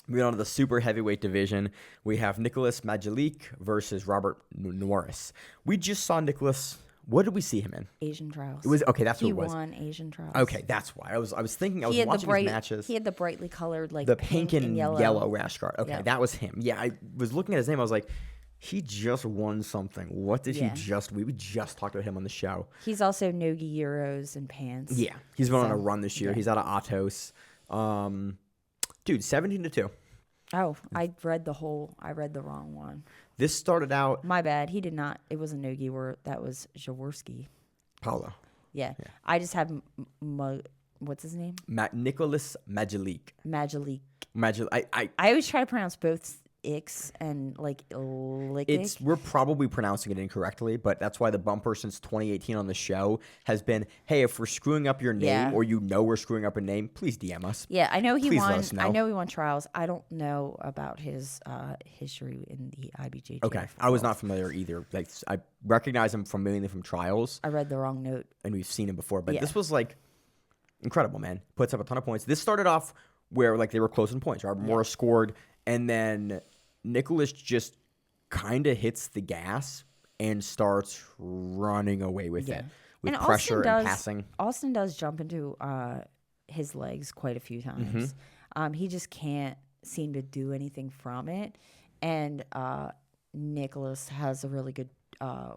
Moving on to the super heavyweight division, we have Nicholas Majalik versus Robert Norris. We just saw Nicholas. What did we see him in? Asian trials. It was okay. That's what it was. He won Asian trials. Okay, that's why. I was thinking. I was watching his matches. He had the brightly colored the pink and yellow rash guard. Okay, Yep. That was him. Yeah, I was looking at his name. I was like, he just won something. What did he just? We just talked about him on the show. He's also Nogi Euros and pants. Yeah, he's been on a run this year. Yeah. He's out of Atos. Dude, 17-2. Oh, I read the wrong one. This started out My bad. He did not. It wasn't Nogi. That was Jaworski. Paulo. Yeah. I just have what's his name? Nicholas Majalik. Majalik. I I always try to pronounce both Ix and like Lick. We're probably pronouncing it incorrectly, but that's why the bumper since 2018 on the show has been, hey, if we're screwing up your name or we're screwing up a name, please DM us. Yeah, I know he Please won. let us know. I know he won trials. I don't know about his history in the IBJJF. Okay, I was not familiar either. Like I recognize him mainly from trials. I read the wrong note. And we've seen him before, but this was like incredible, man. Puts up a ton of points. This started off where like they were close in points. Right? Mora scored, and then Nicholas just kind of hits the gas and starts running away with it with and pressure and passing. Austin does jump into his legs quite a few times. He just can't seem to do anything from it, and Nicholas has a really good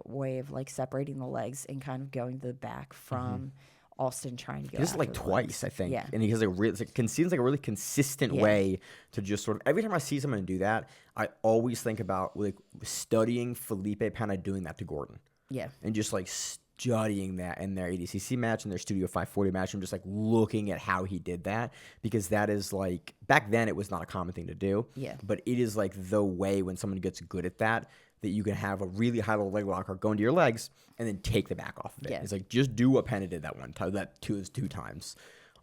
way of like separating the legs and kind of going to the back from Austin trying to go. This is like twice, I think. Yeah. And he has seems like a really consistent way to just sort of every time I see someone do that, I always think about like studying Felipe Pena doing that to Gordon. Yeah. And just like studying that in their ADCC match and their Studio 540 match and just like looking at how he did that, because that is like back then it was not a common thing to do. Yeah. But it is like the way when someone gets good at that you can have a really high level leg lock or go into your legs and then take the back off of it. Yeah. It's like just do what Pena did that one time, two times.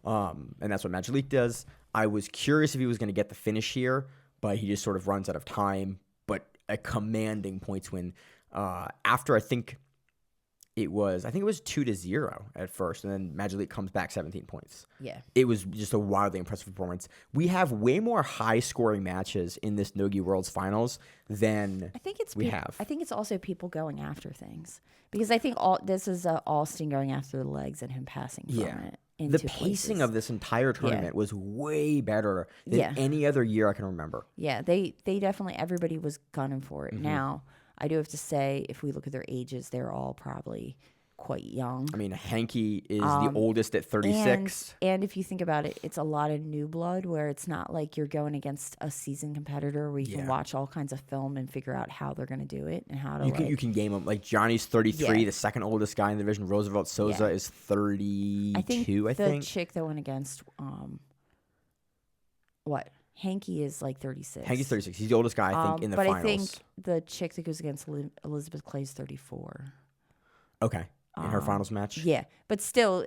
And that's what Majalik does. I was curious if he was going to get the finish here, but he just sort of runs out of time. But a commanding points win after I think it was 2-0 at first, and then Majalik comes back 17 points. Yeah. It was just a wildly impressive performance. We have way more high-scoring matches in this NoGi Worlds finals than we have. I think it's also people going after things, because I think this is Austin going after the legs and him passing from it. The pacing of this entire tournament was way better than any other year I can remember. Yeah, they definitely, everybody was gunning for it. Now, I do have to say, if we look at their ages, they're all probably quite young. I mean, Hanky is the oldest at 36. And if you think about it, it's a lot of new blood, where it's not like you're going against a seasoned competitor where you can watch all kinds of film and figure out how they're going to do it and how to you can game them. Like Johnny's 33, the second oldest guy in the division. Roosevelt Souza is 32, I think. The chick that went against, Hanky is like 36. Hanky's 36. He's the oldest guy, I think, in the finals. But I think the chick that goes against Elisabeth Clay is 34. Okay. In her finals match? Yeah. But still...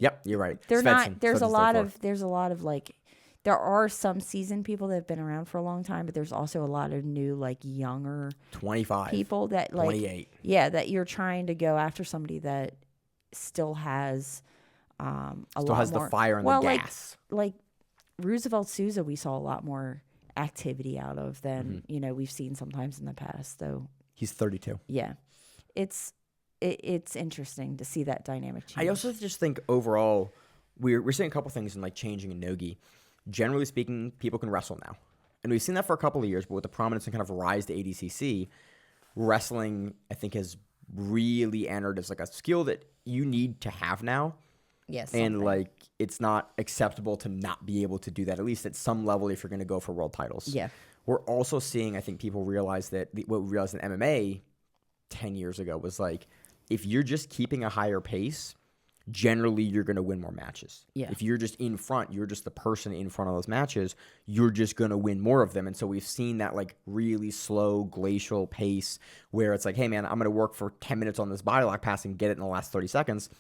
Yep, you're right. They're not... There's a lot of like... There are some seasoned people that have been around for a long time, but there's also a lot of new, like, younger... 25. People that, like... 28. Yeah, that you're trying to go after somebody that still has still has the fire and the gas. Like Roosevelt Souza, we saw a lot more activity out of than we've seen sometimes in the past. Though he's 32. Yeah, it's interesting to see that dynamic change. I also just think overall we're seeing a couple things in like changing in NoGi. Generally speaking, people can wrestle now, and we've seen that for a couple of years. But with the prominence and kind of rise to ADCC, wrestling I think has really entered as like a skill that you need to have now. Yes. And like it's not acceptable to not be able to do that, at least at some level, if you're going to go for world titles. Yeah. We're also seeing, I think people realize that what we realized in MMA 10 years ago was like, if you're just keeping a higher pace, generally you're going to win more matches. Yeah. If you're just in front, you're just the person in front of those matches, you're just going to win more of them. And so we've seen that like really slow glacial pace where it's like, hey man, I'm going to work for 10 minutes on this body lock pass and get it in the last 30 seconds.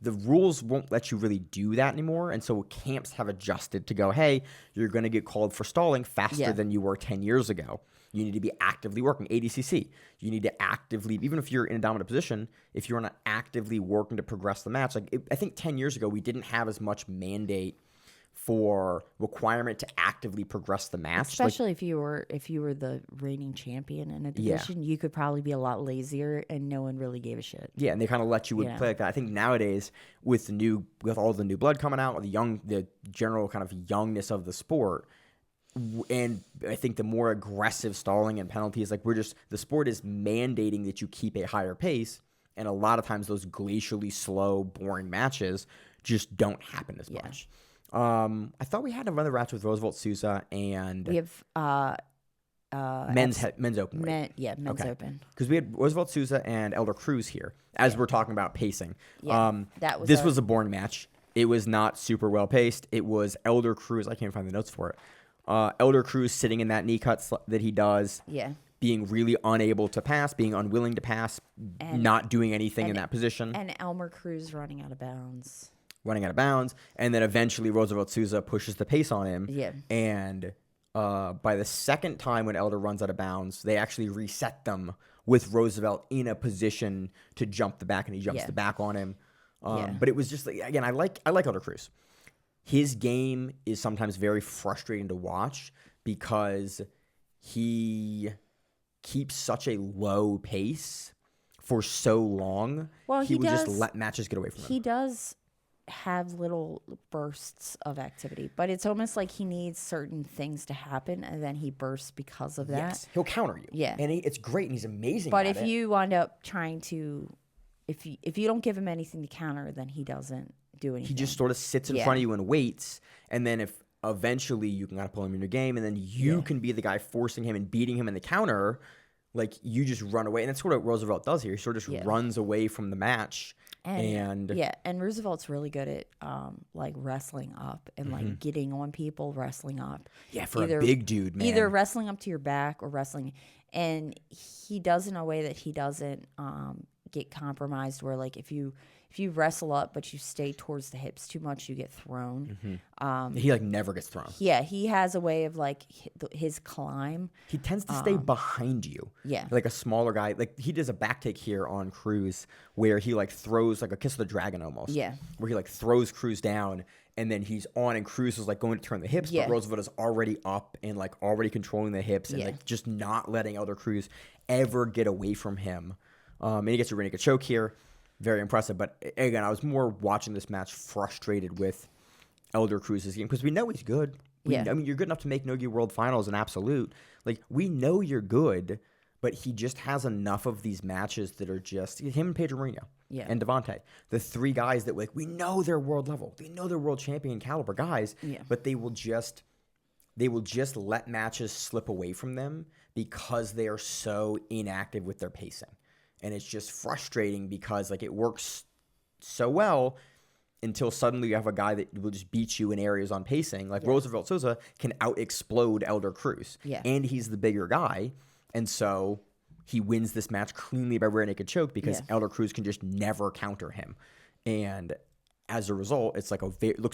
The rules won't let you really do that anymore, and so camps have adjusted to go, hey, you're going to get called for stalling faster than you were 10 years ago. You need to be actively working. ADCC, you need to actively, even if you're in a dominant position, if you're not actively working to progress the match. I think 10 years ago, we didn't have as much mandate for requirement to actively progress the match. Especially if you were the reigning champion in a division, you could probably be a lot lazier and no one really gave a shit. Yeah, and they kind of let you play like that. I think nowadays with all the new blood coming out, the general kind of youngness of the sport, and I think the more aggressive stalling and penalties, like the sport is mandating that you keep a higher pace, and a lot of times those glacially slow, boring matches just don't happen as much. I thought we had another match with Roosevelt Souza, and we have men's open weight. Men's open. Because we had Roosevelt Souza and Elder Cruz here as we're talking about pacing. Yeah, This was a boring match. It was not super well paced. It was Elder Cruz. I can't find the notes for it. Elder Cruz sitting in that knee cut that he does. Yeah. Being really unable to pass, being unwilling to pass, not doing anything in that position. And Elmer Cruz running out of bounds. And then eventually Roosevelt Souza pushes the pace on him. Yeah. And by the second time when Elder runs out of bounds, they actually reset them with Roosevelt in a position to jump the back, and he jumps the back on him. But it was just, like, again, I like Elder Cruz. His game is sometimes very frustrating to watch because he keeps such a low pace for so long. Well, he would just let matches get away from him. He does have little bursts of activity, but it's almost like he needs certain things to happen, and then he bursts because of that. Yes, he'll counter you. Yeah, and it's great, and he's amazing. But at if you wind up trying to, if you don't give him anything to counter, then he doesn't do anything. He just sort of sits in front of you and waits, and then if eventually you can kind of pull him in your game, and then you can be the guy forcing him and beating him in the counter, like you just run away. And that's what Roosevelt does here. He sort of just runs away from the match. And Roosevelt's really good at like wrestling up and like getting on people, wrestling up. Yeah, for a big dude, man. Either wrestling up to your back or wrestling, and he does in a way that he doesn't get compromised. Where like if you wrestle up but you stay towards the hips too much, you get thrown. He like never gets thrown. Yeah, he has a way of like his climb. He tends to stay behind you. Yeah, like a smaller guy. Like he does a back take here on Cruz where he like throws like a kiss of the dragon almost. Yeah, where he like throws Cruz down and then he's on and Cruz is like going to turn the hips, but Roosevelt is already up and like already controlling the hips and like just not letting Elder Cruz ever get away from him. And he gets a rear naked choke here. Very impressive. But again, I was more watching this match frustrated with Elder Cruz's game because we know he's good. I mean, you're good enough to make NoGi World Finals an absolute. Like, we know you're good, but he just has enough of these matches that are just him and Pedro Marino and Devontae. The three guys that, like, we know they're world level. They know they're world champion caliber guys, but they will just let matches slip away from them because they are so inactive with their pacing. And it's just frustrating because, like, it works so well until suddenly you have a guy that will just beat you in areas on pacing. Like, Roosevelt Souza can out-explode Elder Cruz. Yeah. And he's the bigger guy. And so he wins this match cleanly by rear naked choke because Elder Cruz can just never counter him. And as a result, it's like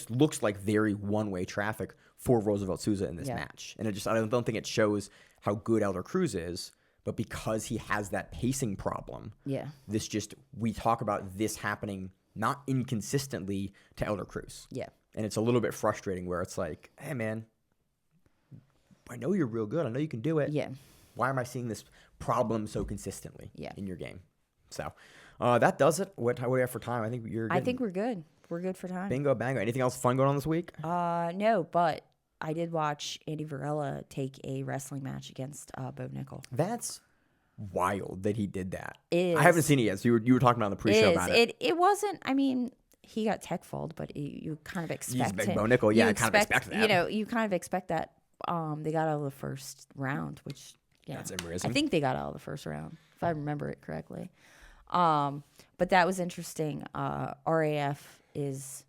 looks like very one-way traffic for Roosevelt Souza in this match. And I don't think it shows how good Elder Cruz is. But because he has that pacing problem, we talk about this happening not inconsistently to Elder Cruz. Yeah. And it's a little bit frustrating where it's like, hey, man, I know you're real good. I know you can do it. Yeah. Why am I seeing this problem so consistently in your game? So that does it. What do we have for time? I think we're good. We're good for time. Bingo, bango. Anything else fun going on this week? No, but I did watch Andy Varela take a wrestling match against Bo Nickel. That's wild that he did that. I haven't seen it yet. So you were talking about on the pre-show about it. It wasn't. I mean, he got tech-falled, but you kind of expect He's big Bo Nickel. Yeah, I kind of expect that. You kind of expect that. They got out of the first round, which that's embarrassing. I think they got out of the first round, if I remember it correctly. But that was interesting. RAF is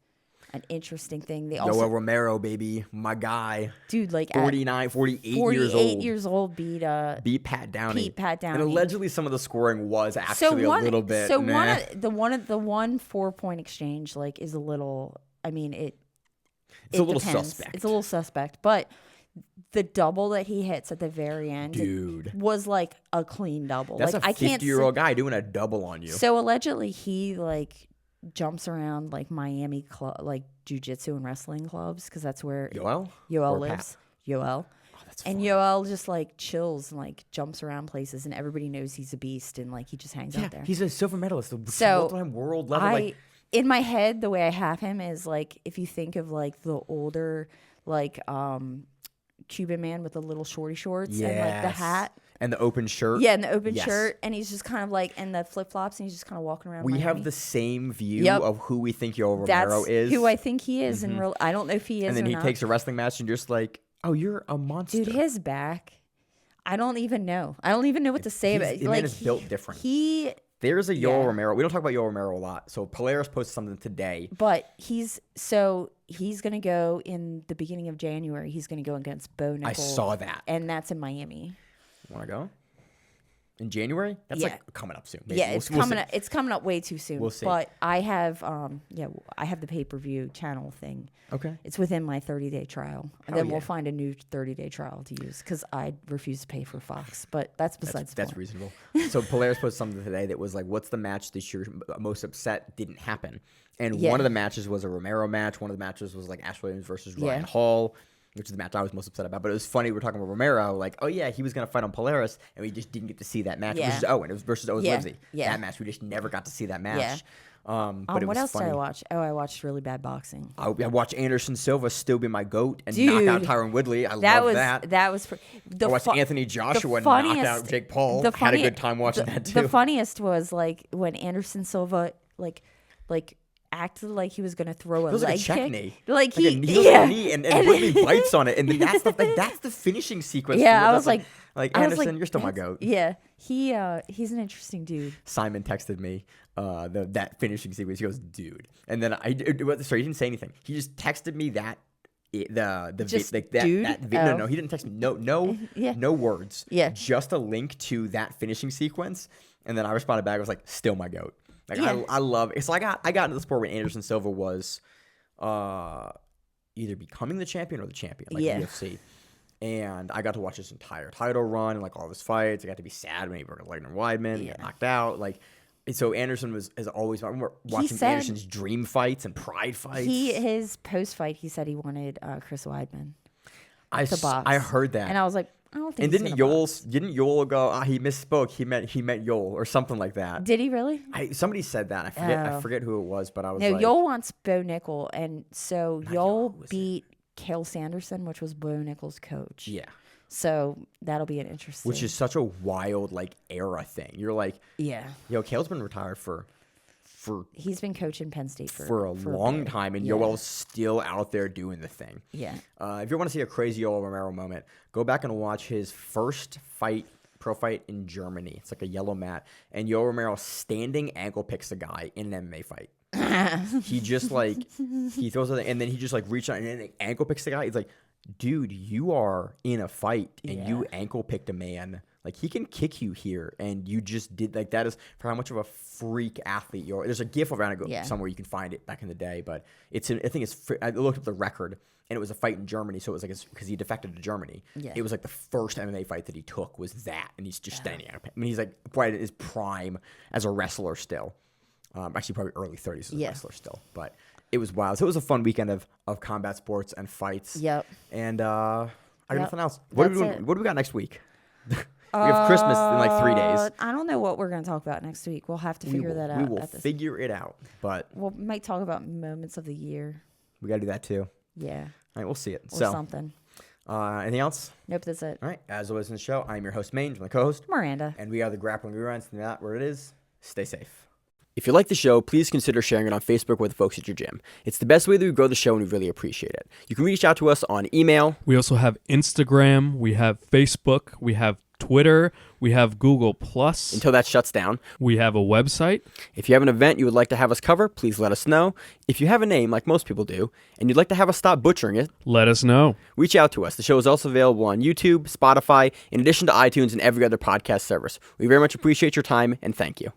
an interesting thing. They also Yoel Romero, baby, my guy. Dude, like 48 years old beat Pat Downey. And allegedly some of the scoring was actually a little bit. So the 4-point exchange like is a little, I mean it's a little suspect. It's a little suspect, but the double that he hits at the very end, dude, was like a clean double. That's like, a 50-year-old guy doing a double on you. So allegedly he like jumps around like Miami like jiu-jitsu and wrestling clubs because that's where Yoel lives. Yoel. And Yoel just like chills and like jumps around places and everybody knows he's a beast and like he just hangs out there. He's a silver medalist, multi-time world level. In my head, the way I have him is like if you think of like the older like Cuban man with the little shorty shorts and like the hat. And the open shirt. Yeah, and the open shirt. And he's just kind of like, and the flip-flops, and he's just kind of walking around We have the same view of who we think Yoel Romero is. That's who I think he is in real. I don't know if he is or not. And then he takes a wrestling match and you're just like, oh, you're a monster. Dude, his back. I don't even know. I don't even know what to say about it. The man is built different. There's a Yoel Romero. We don't talk about Yoel Romero a lot. So Polaris posted something today. But he's going to go in the beginning of January. He's going to go against Bo Nickel. I saw that. And that's in Miami. Want to go? In January? That's like coming up soon. Maybe. Yeah, it's coming up. It's coming up way too soon. We'll see. But I have I have the pay-per-view channel thing. Okay. It's within my 30-day trial. And then we'll find a new 30-day trial to use because I refuse to pay for Fox. But that's besides the point. That's reasonable. So Polaris posted something today that was like, what's the match this year most upset didn't happen? And one of the matches was a Romero match. One of the matches was like Ash Williams versus Ryan Hall, which is the match I was most upset about. But it was funny. We were talking about Romero, like, oh, yeah, he was going to fight on Polaris, and we just didn't get to see that match versus Owen. It was versus Owen Livesey. Yeah. That match, we just never got to see that match. Yeah. But it what was else funny. did I watch? Oh, I watched really bad boxing. I watched Anderson Silva still be my GOAT and knock out Tyron Woodley. I love that. That was I watched Anthony Joshua knock out Jake Paul. Had a good time watching that, too. The funniest was, like, when Anderson Silva, like acted like he was gonna throw a leg check kick. knee. Like a knee and Woodley bites on it, and that's the finishing sequence. Yeah, I was like Anderson, you're still my GOAT. Yeah, he's an interesting dude. Simon texted me that finishing sequence. He goes, dude, and then he didn't say anything. He just texted me that. Dude? No, he didn't text me. No words. Yeah, just a link to that finishing sequence, and then I responded back. I was like, still my GOAT. Like I love it. So I got into the sport when Anderson Silva was either becoming the champion or the champion, like UFC. And I got to watch his entire title run and like all of his fights. I got to be sad when he broke Legner Weidman and got knocked out. Like, and so Anderson has always. I remember watching Anderson's dream fights and pride fights. His post fight, he said he wanted Chris Weidman to box. I heard that, and I was like, I don't think. And didn't Yoel go? He misspoke. He meant Yoel or something like that. Did he really? Somebody said that. I forget who it was, but I was no. Like, Yoel wants Bo Nickel, and so Yoel beat Cale Sanderson, which was Bo Nickel's coach. Yeah. So that'll be an interesting. Which is such a wild era thing. You're like, Cale's been retired for. He's been coaching Penn State for a long time, and Yoel's still out there doing the thing. Yeah. If you want to see a crazy Yoel Romero moment, go back and watch his first pro fight in Germany. It's like a yellow mat, and Yoel Romero standing ankle picks a guy in an MMA fight. He just he throws it, and then he just reaches out and then ankle picks the guy. He's like, dude, you are in a fight, and you ankle picked a man. Like, he can kick you here, and you just did, that is for how much of a freak athlete you are. There's a GIF around it somewhere you can find it back in the day, but I looked up the record, and it was a fight in Germany, so it was because he defected to Germany. Yeah. It was the first MMA fight that he took was that, and he's just standing out. I mean, he's probably in his prime as a wrestler still. Actually, probably early 30s as a wrestler still, but it was wild. So it was a fun weekend of combat sports and fights. Yep. And I got nothing else. What do we got next week? We have Christmas in 3 days. I don't know what we're going to talk about next week. We'll have to figure that out. We will figure it out. But we might talk about moments of the year. We got to do that too. Yeah. All right, we'll see it. Or something. Anything else? Nope, that's it. All right. As always in the show, I'm your host, Maine, my co-host, Miranda. And we are the Grappling Reruns. And that where it is. Stay safe. If you like the show, please consider sharing it on Facebook with the folks at your gym. It's the best way that we grow the show, and we really appreciate it. You can reach out to us on email. We also have Instagram. We have Facebook. We have Twitter. We have Google+. Until that shuts down. We have a website. If you have an event you would like to have us cover, please let us know. If you have a name, like most people do, and you'd like to have us stop butchering it, let us know. Reach out to us. The show is also available on YouTube, Spotify, in addition to iTunes and every other podcast service. We very much appreciate your time, and thank you.